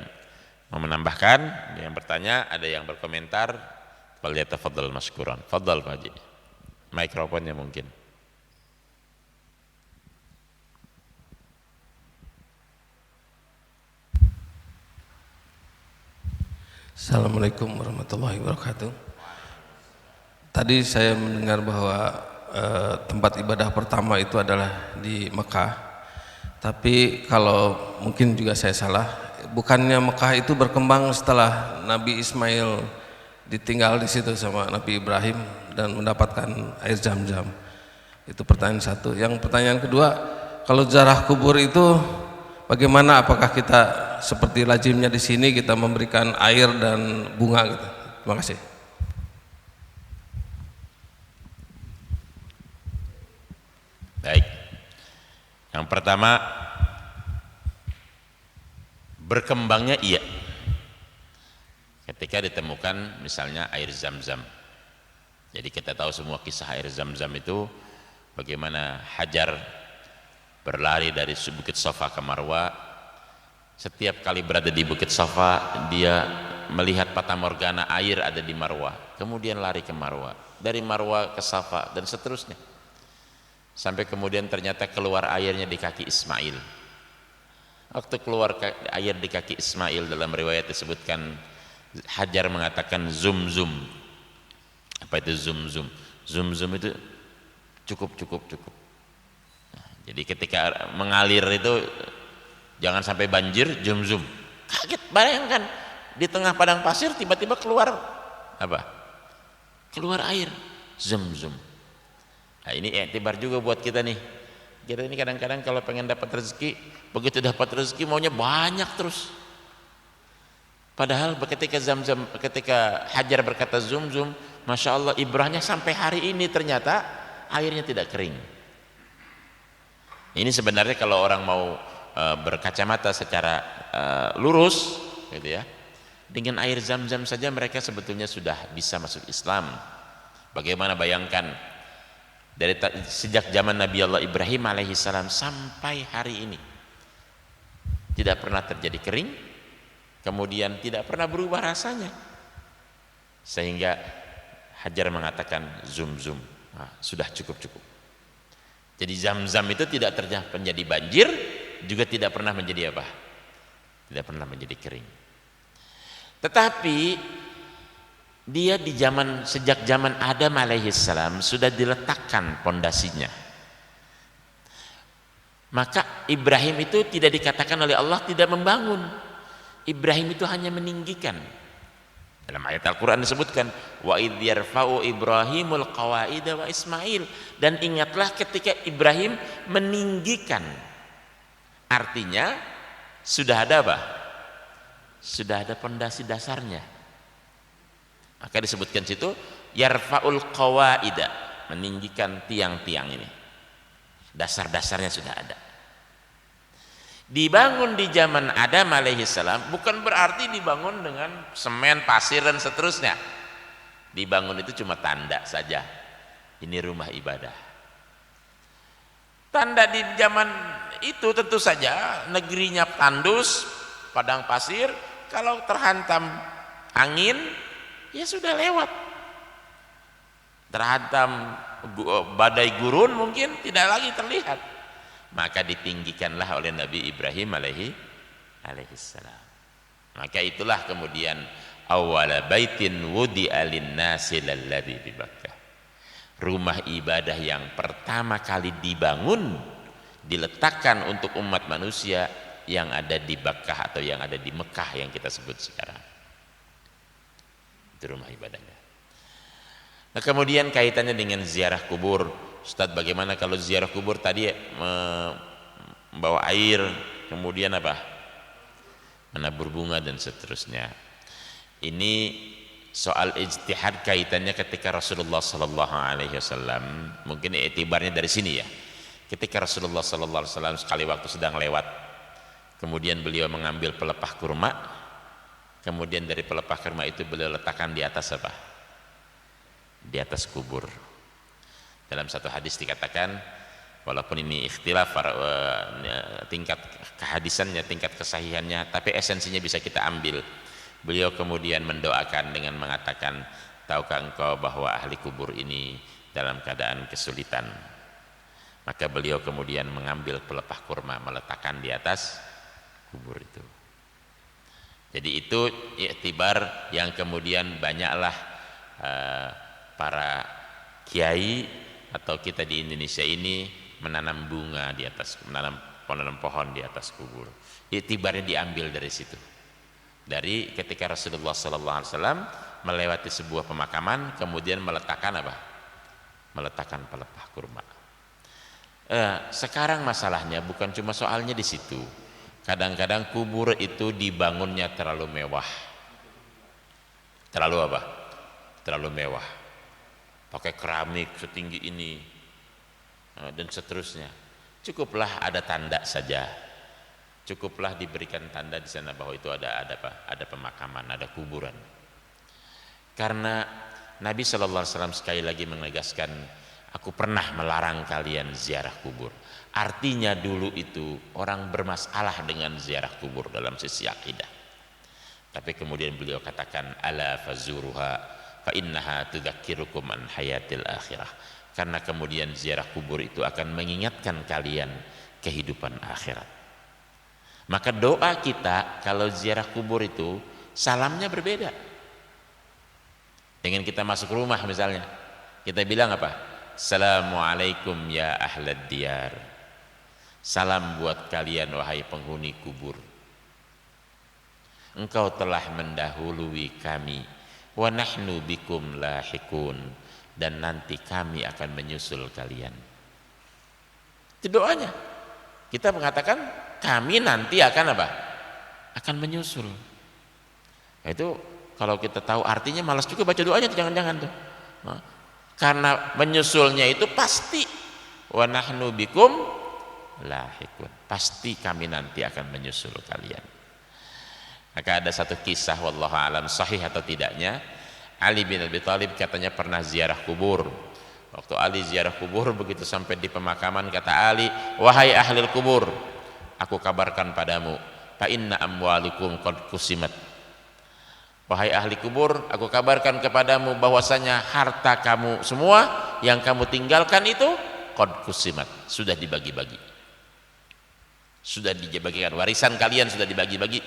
mau menambahkan, yang bertanya, ada yang berkomentar, falyatafaddal mashkuran. Fadhal Pak Haji. Mikrofonnya mungkin. Assalamualaikum warahmatullahi wabarakatuh. Tadi saya mendengar bahwa tempat ibadah pertama itu adalah di Mekah. Tapi kalau mungkin juga saya salah, bukannya Mekah itu berkembang setelah Nabi Ismail ditinggal di situ sama Nabi Ibrahim dan mendapatkan air Zam-Zam. Itu pertanyaan satu. Yang pertanyaan kedua, kalau ziarah kubur itu bagaimana? Apakah kita seperti lazimnya di sini kita memberikan air dan bunga gitu? Terima kasih. Baik. Yang pertama, berkembangnya iya. Ketika ditemukan misalnya air Zam-Zam. Jadi kita tahu semua kisah air Zam-Zam itu, bagaimana Hajar berlari dari Bukit Safa ke Marwa. Setiap kali berada di Bukit Safa, dia melihat fata morgana air ada di Marwa, kemudian lari ke Marwa, dari Marwa ke Safa dan seterusnya, sampai kemudian ternyata keluar airnya di kaki Ismail. Waktu keluar air di kaki Ismail, dalam riwayat disebutkan Hajar mengatakan zum-zum. Apa itu zum-zum? Zum-zum itu cukup. Nah, jadi ketika mengalir itu jangan sampai banjir, zum-zum. Kaget, bayangkan di tengah padang pasir tiba-tiba keluar apa? Keluar air, zum-zum. Nah, ini iktibar juga buat kita nih. Kita ini kadang-kadang kalau pengen dapat rezeki, begitu dapat rezeki maunya banyak terus. Padahal ketika Hajar berkata zum-zum, Masya Allah, ibrahnya sampai hari ini ternyata airnya tidak kering. Ini sebenarnya kalau orang mau berkacamata secara lurus, gitu ya, dengan air Zam-Zam saja mereka sebetulnya sudah bisa masuk Islam. Bagaimana bayangkan dari sejak zaman Nabi Allah Ibrahim alaihissalam sampai hari ini tidak pernah terjadi kering, kemudian tidak pernah berubah rasanya, sehingga Hajar mengatakan zum-zum, nah, sudah cukup. Jadi Zam-Zam itu tidak menjadi banjir, juga tidak pernah menjadi apa? Tidak pernah menjadi kering. Tetapi dia sejak zaman Adam alaihissalam sudah diletakkan pondasinya. Maka Ibrahim itu tidak dikatakan oleh Allah tidak membangun. Ibrahim itu hanya meninggikan. Dalam ayat Al-Quran disebutkan, wa idh yarfa'u Ibrahimul qawaida wa Ismail, dan ingatlah ketika Ibrahim meninggikan. Artinya sudah ada apa? Sudah ada pondasi dasarnya. Maka disebutkan situ yarfa'ul qawaida, meninggikan tiang-tiang ini. Dasar-dasarnya sudah ada. Dibangun di zaman Adam alaihissalam bukan berarti dibangun dengan semen, pasir dan seterusnya. Dibangun itu cuma tanda saja. Ini rumah ibadah. Tanda di zaman itu tentu saja negerinya tandus, padang pasir. Kalau terhantam angin, ya sudah lewat. Terhantam badai gurun mungkin tidak lagi terlihat. Maka ditinggikanlah oleh Nabi Ibrahim alaihissalam. Maka itulah kemudian awwala baitin wudi'a lin-nasi lalladzi bi Bakkah. Rumah ibadah yang pertama kali dibangun, diletakkan untuk umat manusia yang ada di Bakkah atau yang ada di Mekah yang kita sebut sekarang. Itu rumah ibadahnya. Nah, kemudian kaitannya dengan ziarah kubur. Ustaz, bagaimana kalau ziarah kubur tadi membawa air, kemudian apa? Menabur bunga dan seterusnya. Ini soal ijtihad kaitannya ketika Rasulullah sallallahu alaihi wasallam, mungkin itibarnya dari sini ya. Ketika Rasulullah sallallahu alaihi wasallam sekali waktu sedang lewat, kemudian beliau mengambil pelepah kurma, kemudian dari pelepah kurma itu beliau letakkan di atas apa? Di atas kubur. Dalam satu hadis dikatakan, walaupun ini ikhtilaf tingkat kehadisannya, tingkat kesahihannya, tapi esensinya bisa kita ambil. Beliau kemudian mendoakan dengan mengatakan, tahukah engkau bahwa ahli kubur ini dalam keadaan kesulitan? Maka beliau kemudian mengambil pelepah kurma, meletakkan di atas kubur itu. Jadi itu iktibar yang kemudian banyaklah para kiai atau kita di Indonesia ini menanam bunga di atas, menanam pohon di atas kubur. Iktibarnya diambil dari situ. Dari ketika Rasulullah SAW melewati sebuah pemakaman, kemudian meletakkan apa? Meletakkan pelepah kurma. Sekarang masalahnya bukan cuma soalnya di situ. Kadang-kadang kubur itu dibangunnya terlalu mewah. Terlalu apa? Terlalu mewah. Pakai keramik setinggi ini dan seterusnya. Cukuplah ada tanda saja. Cukuplah diberikan tanda di sana bahwa itu ada apa? Ada pemakaman, ada kuburan. Karena Nabi SAW sekali lagi menegaskan, aku pernah melarang kalian ziarah kubur. Artinya dulu itu orang bermasalah dengan ziarah kubur dalam sisi akidah. Tapi kemudian beliau katakan, ala fazuruha fa innaha tudzakirukum an hayatil akhirah. Karena kemudian ziarah kubur itu akan mengingatkan kalian kehidupan akhirat. Maka doa kita kalau ziarah kubur itu salamnya berbeda. Dengan kita masuk rumah misalnya, kita bilang apa? Assalamualaikum ya ahlad diyar. Salam buat kalian wahai penghuni kubur. Engkau telah mendahului kami, wa nahnu bikum lahikun, dan nanti kami akan menyusul kalian. Itu doanya. Kita mengatakan kami nanti akan apa? Akan menyusul. Nah, itu kalau kita tahu artinya malas juga baca doanya, jangan-jangan tuh. Nah, karena menyusulnya itu pasti, wa nahnu bikum lahikun, pasti kami nanti akan menyusul kalian. Maka ada satu kisah, wallahu alam sahih atau tidaknya, Ali bin Abi Thalib katanya pernah ziarah kubur. Waktu Ali ziarah kubur, begitu sampai di pemakaman kata Ali, wahai ahli kubur, aku kabarkan padamu, fa inna amwalukum qad kusimat. Wahai ahli kubur, aku kabarkan kepadamu bahwasanya harta kamu semua yang kamu tinggalkan itu qad kusimat, sudah dibagi-bagi. Sudah dibagikan, warisan kalian sudah dibagi-bagi.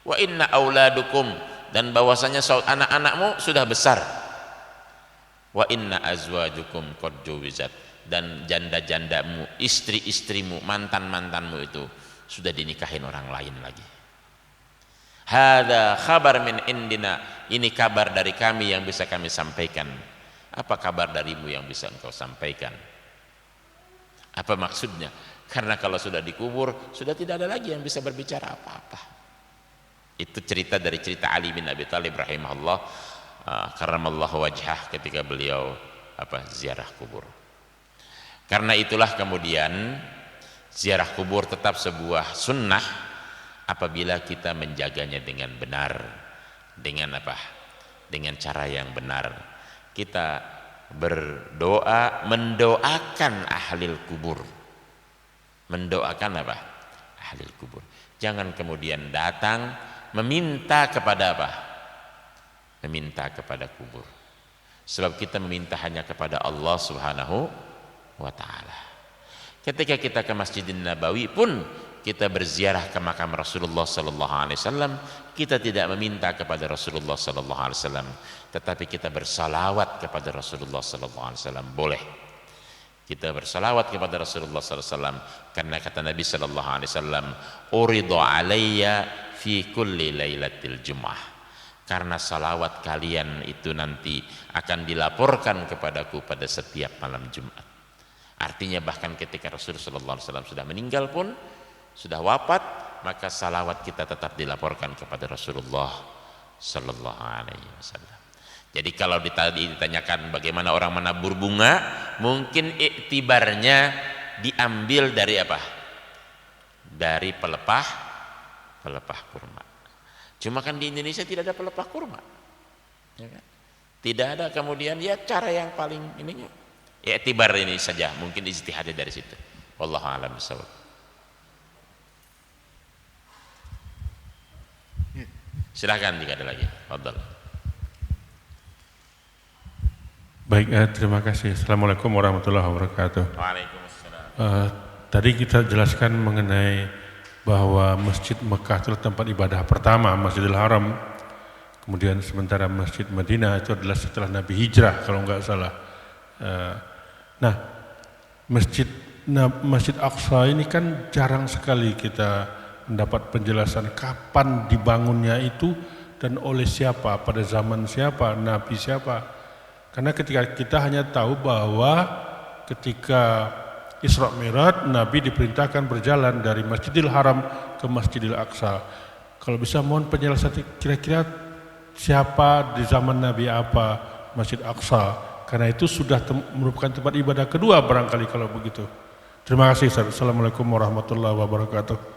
Wa inna auladukum, dan bahwasanya anak-anakmu sudah besar. Wa inna azwajukum qad juwizat, dan janda-jandamu, istri-istrimu, mantan-mantanmu itu sudah dinikahin orang lain lagi. Hadza khabar min indina, ini kabar dari kami yang bisa kami sampaikan. Apa kabar darimu yang bisa engkau sampaikan? Apa maksudnya? Karena kalau sudah dikubur, sudah tidak ada lagi yang bisa berbicara apa-apa. Itu cerita dari cerita Ali bin Abi Thalib rahimahullah, karramallahu wajhah, ketika beliau ziarah kubur. Karena itulah kemudian ziarah kubur tetap sebuah sunnah apabila kita menjaganya dengan benar, dengan dengan cara yang benar. Kita berdoa, mendoakan ahlil kubur, mendoakan ahlil kubur. Jangan kemudian datang meminta kepada meminta kepada kubur. Sebab kita meminta hanya kepada Allah Subhanahu wa ta'ala. Ketika kita ke Masjidin Nabawi pun kita berziarah ke makam Rasulullah sallallahu alaihi wasallam, kita tidak meminta kepada Rasulullah sallallahu alaihi wasallam, tetapi kita bersalawat kepada Rasulullah sallallahu alaihi wasallam. Boleh kita bersalawat kepada Rasulullah sallallahu alaihi wasallam, karena kata Nabi sallallahu alaihi wasallam, uridu alayya fi kulli lailatil jum'ah, karena salawat kalian itu nanti akan dilaporkan kepadaku pada setiap malam Jumat. Artinya bahkan ketika Rasulullah sallallahu alaihi wasallam sudah meninggal pun, sudah wafat, maka salawat kita tetap dilaporkan kepada Rasulullah sallallahu alaihi wasallam. Jadi kalau ditanyakan bagaimana orang menabur bunga, mungkin iktibarnya diambil dari dari pelepah kurma. Cuma kan di Indonesia tidak ada pelepah kurma, ya kan? Tidak ada. Kemudian ya cara yang paling ininya iktibar ini saja, mungkin ijtihad dari situ. Wallahu a'lam bishawab. Silahkan jika ada lagi. Fadhal. Baik, terima kasih. Assalamualaikum warahmatullahi wabarakatuh. Waalaikumsalam. Tadi kita jelaskan mengenai bahwa Masjid Mekah itu tempat ibadah pertama, Masjidil Haram. Kemudian sementara Masjid Madinah itu adalah setelah Nabi hijrah kalau enggak salah. Nah, Masjid Aqsa ini kan jarang sekali kita mendapat penjelasan kapan dibangunnya itu dan oleh siapa, pada zaman siapa, Nabi siapa. Karena ketika kita hanya tahu bahwa ketika Isra Mi'raj, Nabi diperintahkan berjalan dari Masjidil Haram ke Masjidil Aqsa. Kalau bisa mohon penjelasan kira-kira siapa di zaman Nabi apa Masjid Aqsa, karena itu sudah merupakan tempat ibadah kedua barangkali kalau begitu. Terima kasih. Assalamualaikum warahmatullahi wabarakatuh.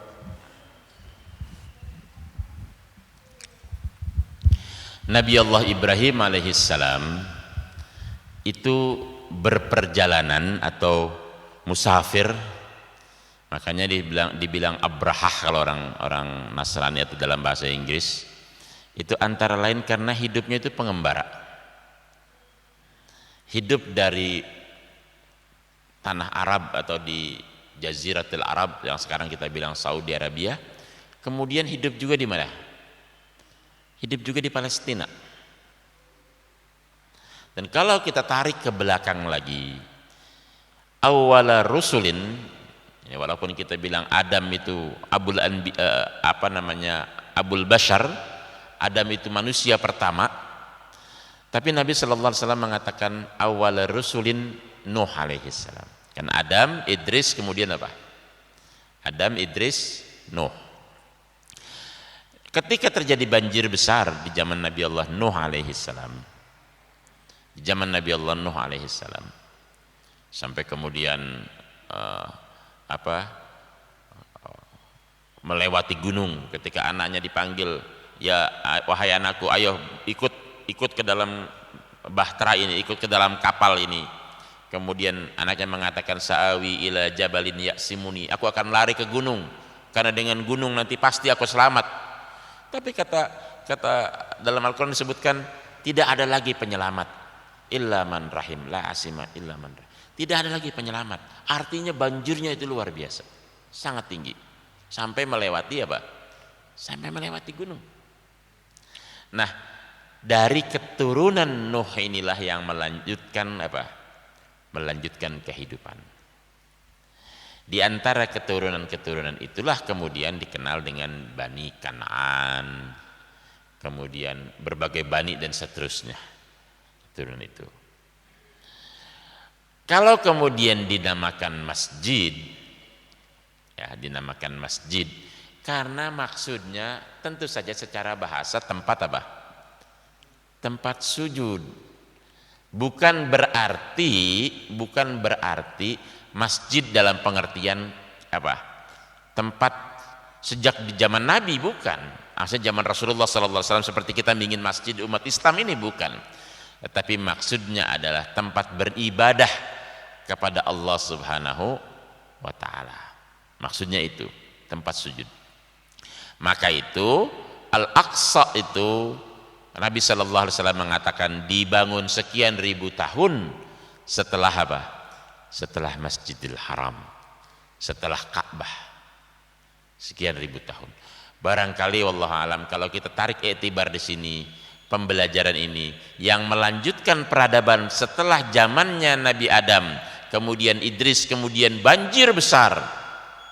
Nabi Allah Ibrahim alaihissalam itu berperjalanan atau musafir, makanya dibilang abrahah kalau orang Nasrani atau dalam bahasa Inggris, itu antara lain karena hidupnya itu pengembara, hidup dari tanah Arab atau di Jaziratul Arab yang sekarang kita bilang Saudi Arabia, kemudian hidup juga di mana? Hidup juga di Palestina. Dan kalau kita tarik ke belakang lagi, awwala rusulin, ya walaupun kita bilang Adam itu abul bashar, Adam itu manusia pertama, tapi Nabi sallallahu alaihi wasallam mengatakan awwala rusulin Nuh alaihi salam. Kan Adam, Idris, kemudian apa? Adam, Idris, Nuh. Ketika terjadi banjir besar di zaman Nabi Allah Nuh alaihi salam, di zaman Nabi Allah Nuh alaihi salam, sampai kemudian melewati gunung, ketika anaknya dipanggil, ya wahai anakku, ayo ikut ke dalam bahtera ini, ikut ke dalam kapal ini. Kemudian anaknya mengatakan, sa'awi ila jabalin ya'simuni, aku akan lari ke gunung karena dengan gunung nanti pasti aku selamat. Tapi kata dalam Al-Quran disebutkan tidak ada lagi penyelamat illa man rahim, la asima illa man rahim. Tidak ada lagi penyelamat. Artinya banjirnya itu luar biasa, sangat tinggi, sampai melewati sampai melewati gunung. Nah, dari keturunan Nuh inilah yang melanjutkan kehidupan. Di antara keturunan-keturunan itulah kemudian dikenal dengan Bani Kan'an, kemudian berbagai bani dan seterusnya. Turun itu. Kalau kemudian dinamakan masjid, ya dinamakan masjid, karena maksudnya tentu saja secara bahasa tempat apa? Tempat sujud. Bukan berarti masjid dalam pengertian apa? Tempat sejak di zaman Nabi, bukan. Asalnya zaman Rasulullah SAW seperti kita ingin masjid umat Islam ini, bukan. Tetapi maksudnya adalah tempat beribadah kepada Allah Subhanahu wa Ta'ala. Maksudnya itu tempat sujud. Maka itu Al-Aqsa itu Nabi sallallahu alaihi wasallam mengatakan dibangun sekian ribu tahun setelah apa? Setelah Masjidil Haram, setelah Ka'bah. Sekian ribu tahun. Barangkali wallahu alam kalau kita tarik iktibar di sini, pembelajaran ini yang melanjutkan peradaban setelah zamannya Nabi Adam, kemudian Idris, kemudian banjir besar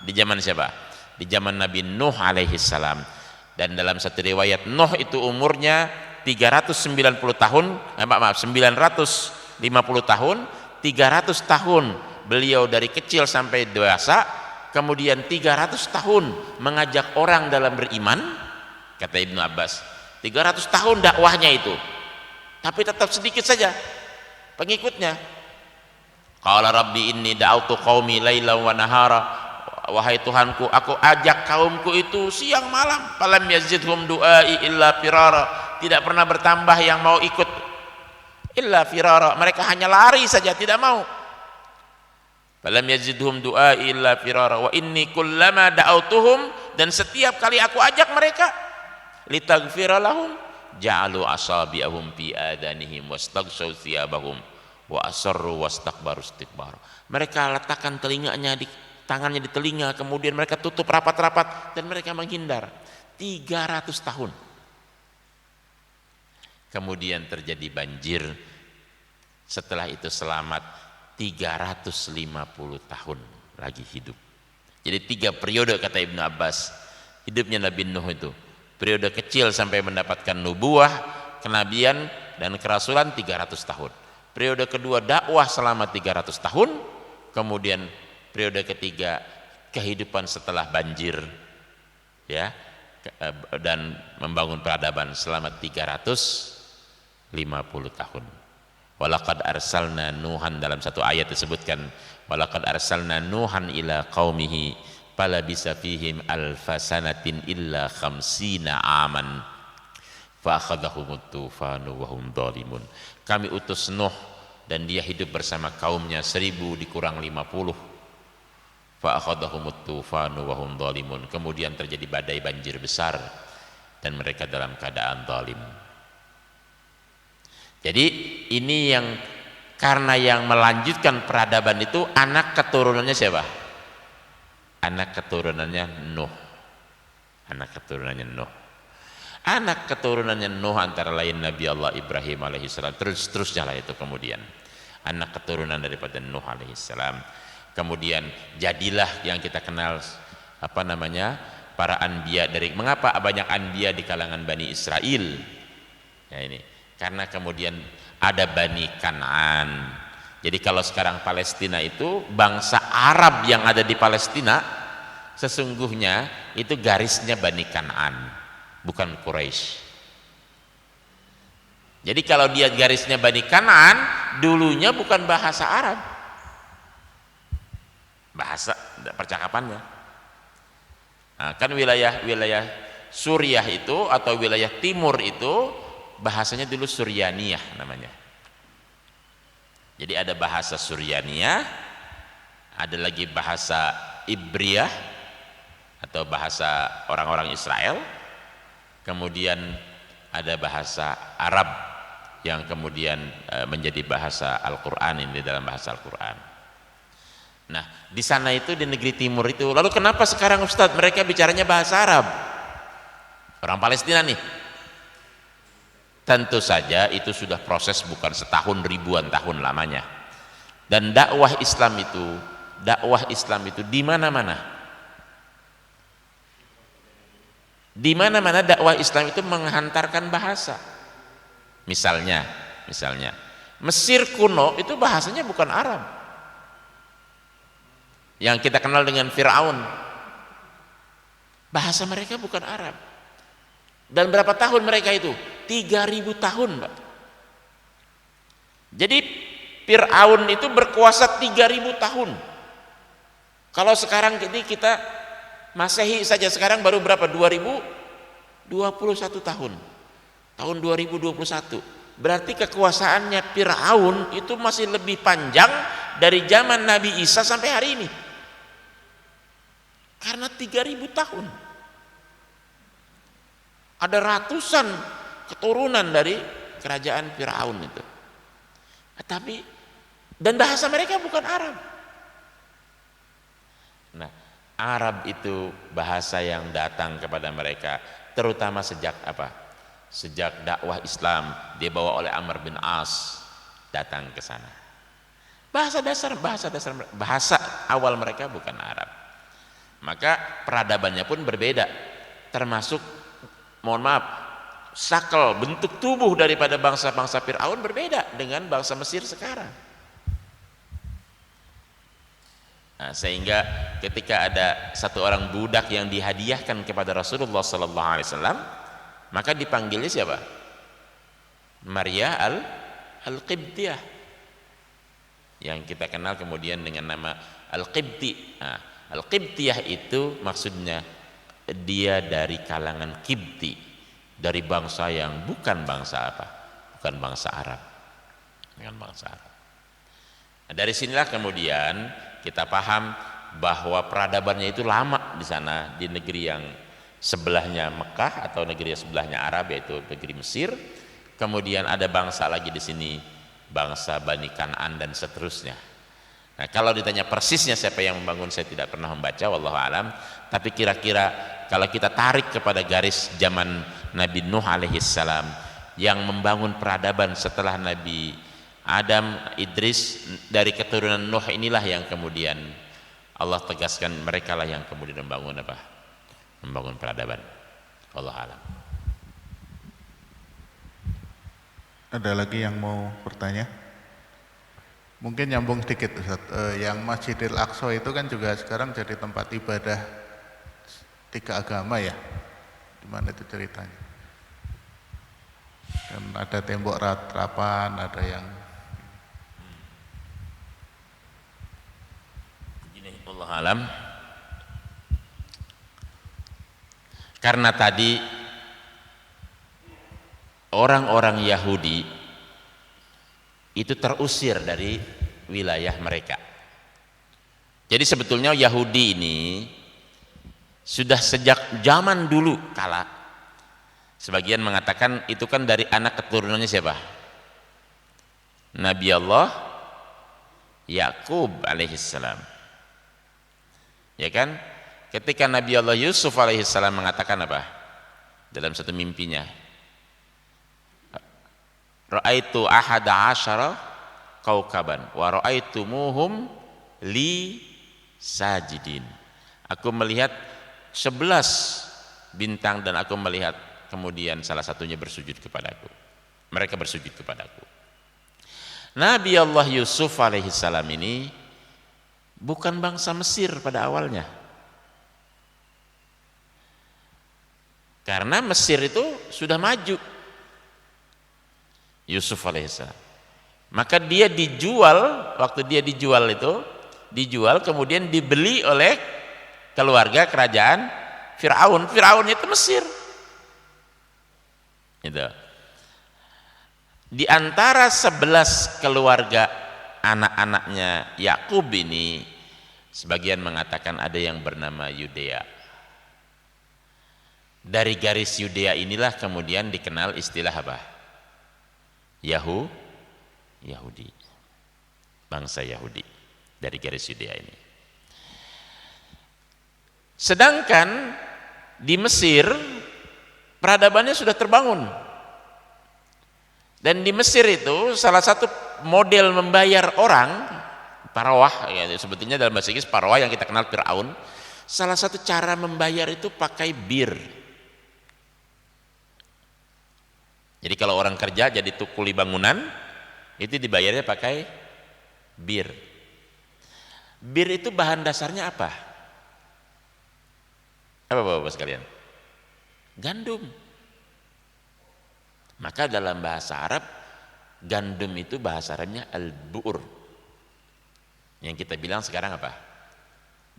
di zaman siapa? Di zaman Nabi Nuh alaihi salam. Dan dalam satu riwayat Nuh itu umurnya 390 tahun, 950 tahun, 300 tahun beliau dari kecil sampai dewasa, kemudian 300 tahun mengajak orang dalam beriman, kata Ibnu Abbas. 300 tahun dakwahnya itu, tapi tetap sedikit saja pengikutnya. Qala rabbi inni da'autu qaumi lailan wa nahara, wahai Tuhanku, aku ajak kaumku itu siang malam, falam yazidhum du'ai illa firara, tidak pernah bertambah yang mau ikut, illa firara, mereka hanya lari saja, tidak mau. Falam yazidhum du'ai illa firara wa inni kullama da'autuhum, dan setiap kali aku ajak mereka litaghfira lahum ja'alu asabi'ahum fi adanihim wastaghshaw thiyabahum wa asarru wastakbaru istikbar. Mereka letakkan telinganya di tangannya di telinga, kemudian mereka tutup rapat-rapat dan mereka menghindar. 300 tahun. Kemudian terjadi banjir. Setelah itu selamat 350 tahun lagi hidup. Jadi 3 periode kata Ibnu Abbas hidupnya Nabi Nuh itu. Periode kecil sampai mendapatkan nubuah, kenabian dan kerasulan 300 tahun. Periode kedua dakwah selama 300 tahun. Kemudian periode ketiga kehidupan setelah banjir, ya, dan membangun peradaban selama 350 tahun. Walaqad arsalna Nuhan, dalam satu ayat disebutkan walaqad arsalna Nuhan ila qaumihi falabisa fihim alfasanatin illa khamsina aman fa akhadhahumut tufanu wa hum dhalimun. Kami utus Nuh dan dia hidup bersama kaumnya 1000 dikurang 50. Fa akhadhahumut tufanu wa hum dhalimun. Kemudian terjadi badai banjir besar dan mereka dalam keadaan zalim. Jadi ini yang karena yang melanjutkan peradaban itu anak keturunannya siapa? Anak keturunannya Nuh. Anak keturunannya Nuh. Anak keturunannya Nuh antara lain Nabi Allah Ibrahim alaihissalam, terus-terusnya lah itu kemudian anak keturunan daripada Nuh alaihissalam. Kemudian jadilah yang kita kenal apa namanya para anbiya. Dari mengapa banyak anbiya di kalangan Bani Israel? Ya ini karena kemudian ada Bani Kan'an. Jadi kalau sekarang Palestina itu bangsa Arab yang ada di Palestina sesungguhnya itu garisnya Bani Kan'an, bukan Quraisy. Jadi kalau dia garisnya Bani Kan'an, dulunya bukan bahasa Arab, bahasa percakapannya. Nah, kan wilayah Suriah itu atau wilayah timur itu bahasanya dulu Suryaniyah namanya. Jadi ada bahasa Suryaniyah, ada lagi bahasa Ibriyah atau bahasa orang-orang Israel, kemudian ada bahasa Arab yang kemudian menjadi bahasa Al-Quran, ini dalam bahasa Al-Quran. Nah di sana itu di negeri timur itu, lalu kenapa sekarang Ustadz mereka bicaranya bahasa Arab? Orang Palestina nih. Tentu saja itu sudah proses bukan setahun, ribuan tahun lamanya. Dan dakwah Islam itu di mana-mana. Di mana-mana dakwah Islam itu menghantarkan bahasa. Misalnya Mesir kuno itu bahasanya bukan Arab. Yang kita kenal dengan Fir'aun, bahasa mereka bukan Arab. Dan berapa tahun mereka itu? 3000 tahun, Pak. Jadi Fir'aun itu berkuasa 3000 tahun. Kalau sekarang ini kita Masehi saja sekarang baru berapa? 2021 tahun. Tahun 2021. Berarti kekuasaannya Fir'aun itu masih lebih panjang dari zaman Nabi Isa sampai hari ini. Karena 3000 tahun. Ada ratusan keturunan dari kerajaan Fir'aun itu. Tapi dan bahasa mereka bukan Arab. Nah, Arab itu bahasa yang datang kepada mereka terutama sejak apa? Sejak dakwah Islam dibawa oleh Amr bin As datang ke sana. Bahasa awal mereka bukan Arab. Maka peradabannya pun berbeda, termasuk mohon maaf, sakal bentuk tubuh daripada bangsa-bangsa Fir'aun berbeda dengan bangsa Mesir sekarang. Nah, sehingga ketika ada satu orang budak yang dihadiahkan kepada Rasulullah SAW, maka dipanggilnya siapa? Maria al-Qibtiyah, yang kita kenal kemudian dengan nama Al-Qibti. Nah, Al-Qibtiyah itu maksudnya dia dari kalangan Qibti, dari bangsa yang bukan bangsa apa? Bukan bangsa Arab. Bukan bangsa Arab. Nah, dari sinilah kemudian kita paham bahwa peradabannya itu lama di sana, di negeri yang sebelahnya Mekah atau negeri yang sebelahnya Arab, yaitu negeri Mesir. Kemudian ada bangsa lagi di sini, bangsa Bani Kan'an dan seterusnya. Nah, kalau ditanya persisnya siapa yang membangun, saya tidak pernah membaca, wallahu alam. Tapi kira-kira kalau kita tarik kepada garis zaman Nabi Nuh alaihissalam yang membangun peradaban setelah Nabi Adam, Idris, dari keturunan Nuh inilah yang kemudian Allah tegaskan mereka lah yang kemudian membangun apa? Membangun peradaban. Wallahu alam. Ada lagi yang mau bertanya? Mungkin nyambung sedikit Ustaz. Yang Masjidil Aqsa itu kan juga sekarang jadi tempat ibadah tiga agama ya. Gimana itu ceritanya? Dan ada tembok ratapan, ada yang Allah alam. Karena tadi orang-orang Yahudi itu terusir dari wilayah mereka. Jadi sebetulnya Yahudi ini sudah sejak zaman dulu kala, sebagian mengatakan itu kan dari anak keturunannya siapa? Nabi Allah Yakub alaihissalam. Ya kan, ketika Nabi Allah Yusuf alaihissalam mengatakan apa dalam satu mimpinya, ra'aitu ahada asyara kaukaban wa ra'aitumuhum li sajidin. Aku melihat 11 bintang dan aku melihat kemudian salah satunya bersujud kepadaku. Mereka bersujud kepadaku. Nabi Allah Yusuf alaihissalam ini bukan bangsa Mesir pada awalnya. Karena Mesir itu sudah maju. Yusuf alaihissalam. Maka dia dijual, waktu dia dijual kemudian dibeli oleh keluarga kerajaan Fir'aun. Fir'aun itu Mesir. Gitu. Di antara 11 keluarga anak-anaknya Yakub ini, sebagian mengatakan ada yang bernama Yudea. Dari garis Yudea inilah kemudian dikenal istilah apa? Yahudi. Bangsa Yahudi dari garis Yudea ini. Sedangkan di Mesir peradabannya sudah terbangun. Dan di Mesir itu salah satu model membayar orang, parawah, ya, sebetulnya dalam bahasa Inggris parawah yang kita kenal Fir'aun, salah satu cara membayar itu pakai bir. Jadi kalau orang kerja jadi kuli bangunan, itu dibayarnya pakai bir. Bir itu bahan dasarnya apa? Apa Bapak-Bapak sekalian? Gandum. Maka dalam bahasa Arab, gandum itu bahasa Arabnya al-bu'ur. Yang kita bilang sekarang apa?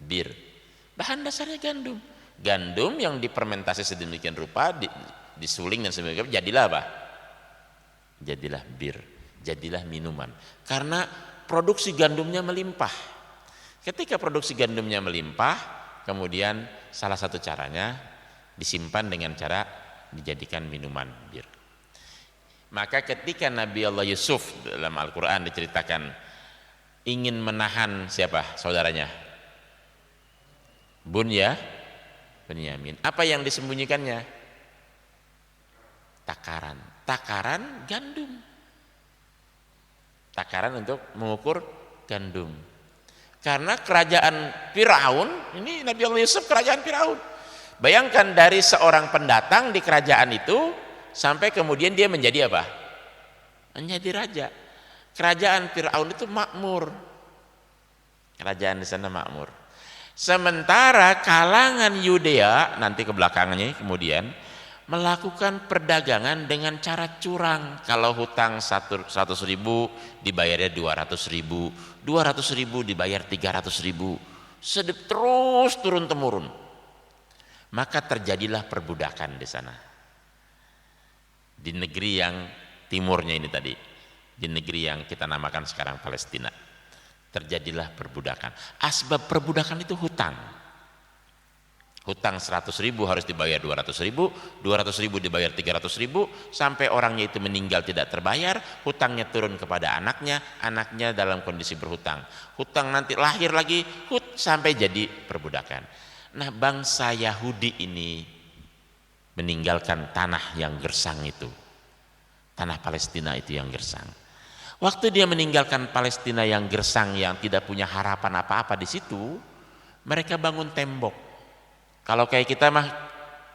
Bir. Bahan dasarnya gandum. Gandum yang dipermentasi sedemikian rupa, disuling dan sebagainya, jadilah apa? Jadilah bir, jadilah minuman. Karena produksi gandumnya melimpah. Ketika produksi gandumnya melimpah, kemudian salah satu caranya disimpan dengan cara dijadikan minuman bir. Maka ketika Nabi Allah Yusuf dalam Al-Quran diceritakan ingin menahan siapa saudaranya? Bunyamin. Apa yang disembunyikannya? Takaran. Takaran gandum. Takaran untuk mengukur gandum. Karena kerajaan Firaun, ini Nabi Allah Yusuf kerajaan Firaun. Bayangkan dari seorang pendatang di kerajaan itu sampai kemudian dia menjadi apa? Menjadi raja. Kerajaan Firaun itu makmur. Kerajaan di sana makmur. Sementara kalangan Yudea nanti ke belakangnya kemudian melakukan perdagangan dengan cara curang. Kalau hutang 100.000 dibayarnya 200.000, 200.000 dibayar 300.000, terus turun temurun. Maka terjadilah perbudakan di sana. Di negeri yang timurnya ini tadi, di negeri yang kita namakan sekarang Palestina. Terjadilah perbudakan. Asbab perbudakan itu hutang. Hutang 100.000 harus dibayar 200.000, 200.000 dibayar 300.000, sampai orangnya itu meninggal tidak terbayar, hutangnya turun kepada anaknya, anaknya dalam kondisi berhutang. Hutang nanti lahir lagi, sampai jadi perbudakan. Nah, bangsa Yahudi ini meninggalkan tanah yang gersang itu. Tanah Palestina itu yang gersang. Waktu dia meninggalkan Palestina yang gersang, yang tidak punya harapan apa-apa di situ, mereka bangun tembok. Kalau kayak kita mah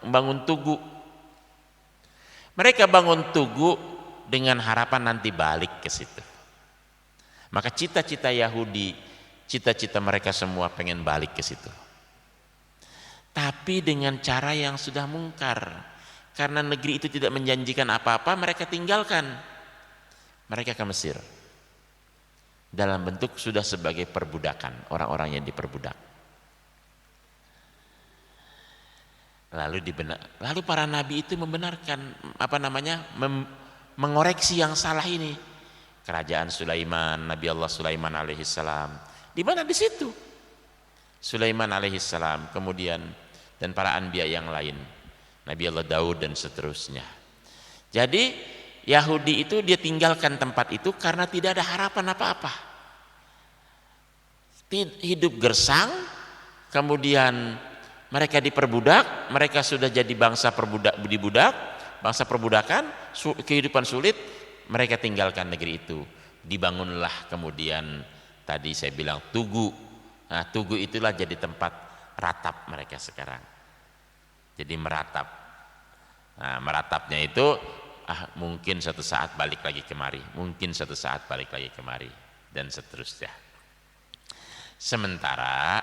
bangun tugu. Mereka bangun tugu dengan harapan nanti balik ke situ. Maka cita-cita Yahudi, cita-cita mereka semua pengen balik ke situ. Tapi dengan cara yang sudah mungkar. Karena negeri itu tidak menjanjikan apa-apa, mereka tinggalkan. Mereka ke Mesir dalam bentuk sudah sebagai perbudakan, orang-orang yang diperbudak. Lalu para nabi itu membenarkan mengoreksi yang salah ini. Kerajaan Sulaiman, Nabi Allah Sulaiman alaihissalam, di mana di situ? Sulaiman alaihissalam, kemudian dan para anbiya yang lain, Nabi Allah Daud dan seterusnya. Jadi Yahudi itu dia tinggalkan tempat itu karena tidak ada harapan apa-apa. Hidup gersang, kemudian mereka diperbudak, mereka sudah jadi bangsa bangsa perbudakan, kehidupan sulit, mereka tinggalkan negeri itu. Dibangunlah kemudian tadi saya bilang tugu. Nah, tugu itulah jadi tempat ratap mereka sekarang. Jadi meratap. Nah, meratapnya itu mungkin suatu saat balik lagi kemari, mungkin suatu saat balik lagi kemari, dan seterusnya. Sementara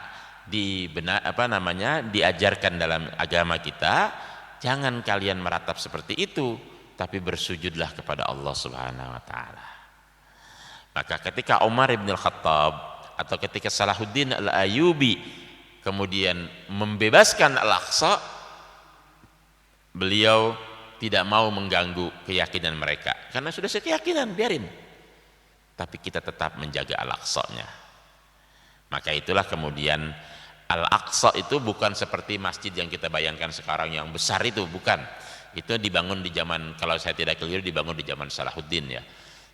diajarkan dalam agama kita, jangan kalian meratap seperti itu, tapi bersujudlah kepada Allah Subhanahu wa taala. Maka ketika Umar bin Al-Khattab atau ketika Salahuddin Al-Ayyubi kemudian membebaskan Al-Aqsa, beliau tidak mau mengganggu keyakinan mereka karena sudah keyakinan, biarin, tapi kita tetap menjaga Al-Aqsa-nya. Maka itulah kemudian Al-Aqsa itu bukan seperti masjid yang kita bayangkan sekarang yang besar itu, bukan. Itu dibangun di zaman, kalau saya tidak keliru, dibangun di zaman Salahuddin ya.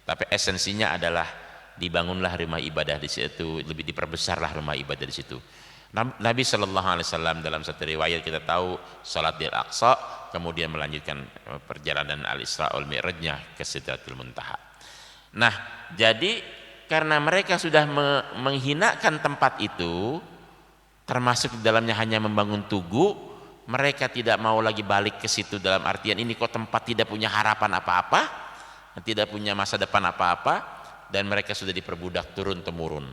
Tapi esensinya adalah dibangunlah rumah ibadah di situ, lebih diperbesarlah rumah ibadah di situ. Nabi Shallallahu Alaihi Wasallam dalam satu riwayat kita tahu salat di Al-Aqsa, kemudian melanjutkan perjalanan Al-Isra wal Mi'rajnya ke Sidratul Muntaha. Nah, jadi karena mereka sudah menghinakan tempat itu, termasuk di dalamnya hanya membangun tugu, mereka tidak mau lagi balik ke situ, dalam artian ini kok tempat tidak punya harapan apa-apa, tidak punya masa depan apa-apa, dan mereka sudah diperbudak turun-temurun.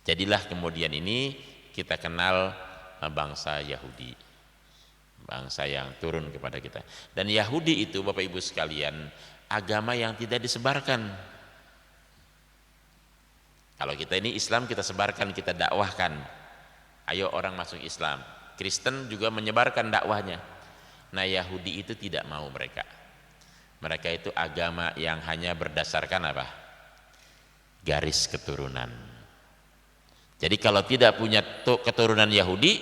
Jadilah kemudian ini kita kenal bangsa Yahudi, bangsa yang turun kepada kita. Dan Yahudi itu Bapak Ibu sekalian, agama yang tidak disebarkan. Kalau kita ini Islam, kita sebarkan, kita dakwahkan, ayo orang masuk Islam. Kristen juga menyebarkan dakwahnya. Nah Yahudi itu tidak mau mereka itu agama yang hanya berdasarkan apa? Garis keturunan. Jadi kalau tidak punya keturunan Yahudi,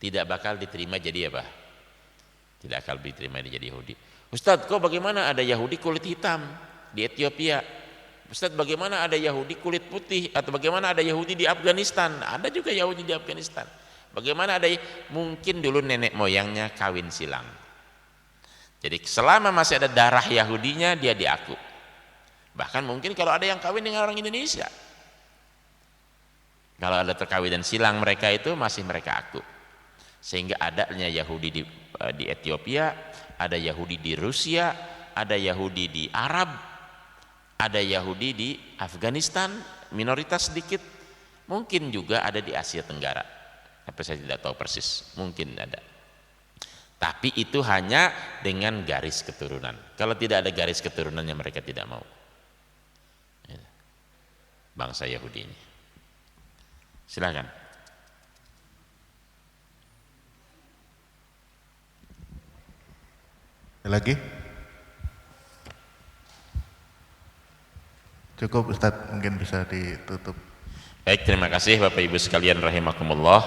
tidak bakal diterima jadi apa? Tidak akan diterima jadi Yahudi. Ustadz, kok bagaimana ada Yahudi kulit hitam di Ethiopia? Ustadz, bagaimana ada Yahudi kulit putih? Atau bagaimana ada Yahudi di Afghanistan? Ada juga Yahudi di Afghanistan. Bagaimana ada, mungkin dulu nenek moyangnya kawin silang. Jadi selama masih ada darah Yahudinya, dia diaku. Bahkan mungkin kalau ada yang kawin dengan orang Indonesia, kalau ada perkawinan silang mereka itu masih mereka aku. Sehingga adanya Yahudi di Ethiopia, ada Yahudi di Rusia, ada Yahudi di Arab, ada Yahudi di Afghanistan, minoritas sedikit, mungkin juga ada di Asia Tenggara, tapi saya tidak tahu persis, mungkin ada. Tapi itu hanya dengan garis keturunan. Kalau tidak ada garis keturunannya mereka tidak mau. Bangsa Yahudi ini. Silakan. Ada lagi? Cukup Ustadz, mungkin bisa ditutup. Baik, terima kasih Bapak Ibu sekalian rahimakumullah.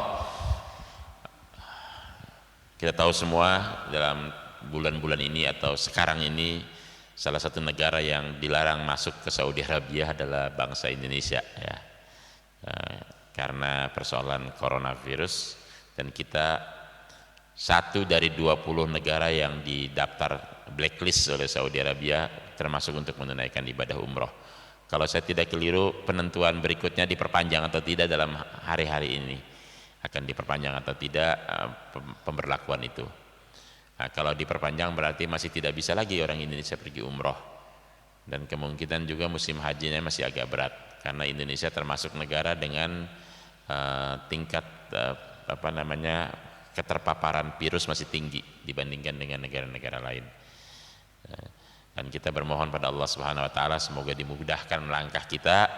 Kita tahu semua dalam bulan-bulan ini atau sekarang ini salah satu negara yang dilarang masuk ke Saudi Arabia adalah bangsa Indonesia ya. Karena persoalan coronavirus, dan kita satu dari 20 negara yang didaftar blacklist oleh Saudi Arabia termasuk untuk menunaikan ibadah umroh. Kalau saya tidak keliru, penentuan berikutnya diperpanjang atau tidak dalam hari-hari ini, akan diperpanjang atau tidak pemberlakuan itu. Nah, kalau diperpanjang berarti masih tidak bisa lagi orang Indonesia pergi umroh, dan kemungkinan juga musim hajinya masih agak berat karena Indonesia termasuk negara dengan tingkat keterpaparan virus masih tinggi dibandingkan dengan negara-negara lain. Dan kita bermohon pada Allah Subhanahu wa taala semoga dimudahkan langkah kita,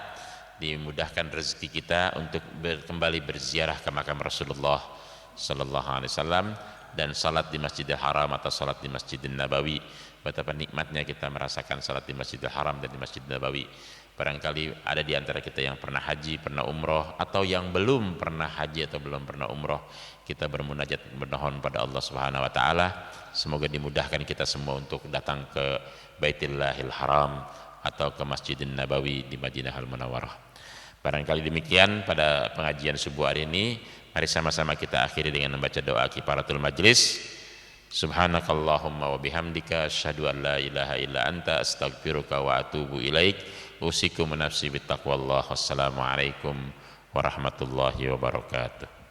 dimudahkan rezeki kita untuk kembali berziarah ke makam Rasulullah sallallahu alaihi wasallam dan salat di Masjidil Haram atau salat di Masjidil Nabawi. Betapa nikmatnya kita merasakan salat di Masjidil Haram dan di Masjidil Nabawi. Barangkali ada di antara kita yang pernah haji, pernah umroh, atau yang belum pernah haji atau belum pernah umroh. Kita bermunajat bermohon pada Allah Subhanahu wa taala semoga dimudahkan kita semua untuk datang ke Baitullahil Haram atau ke Masjidil Nabawi di Madinahul Munawwarah. Barangkali demikian pada pengajian subuh hari ini. Mari sama-sama kita akhiri dengan membaca doa kifaratul majlis. Subhanakallahumma wa bihamdika asyhadu an la ilaha illa anta astaghfiruka wa atubu ilaik. Usikum nafsi bittaqwallah. Wassalamualaikum warahmatullahi wabarakatuh.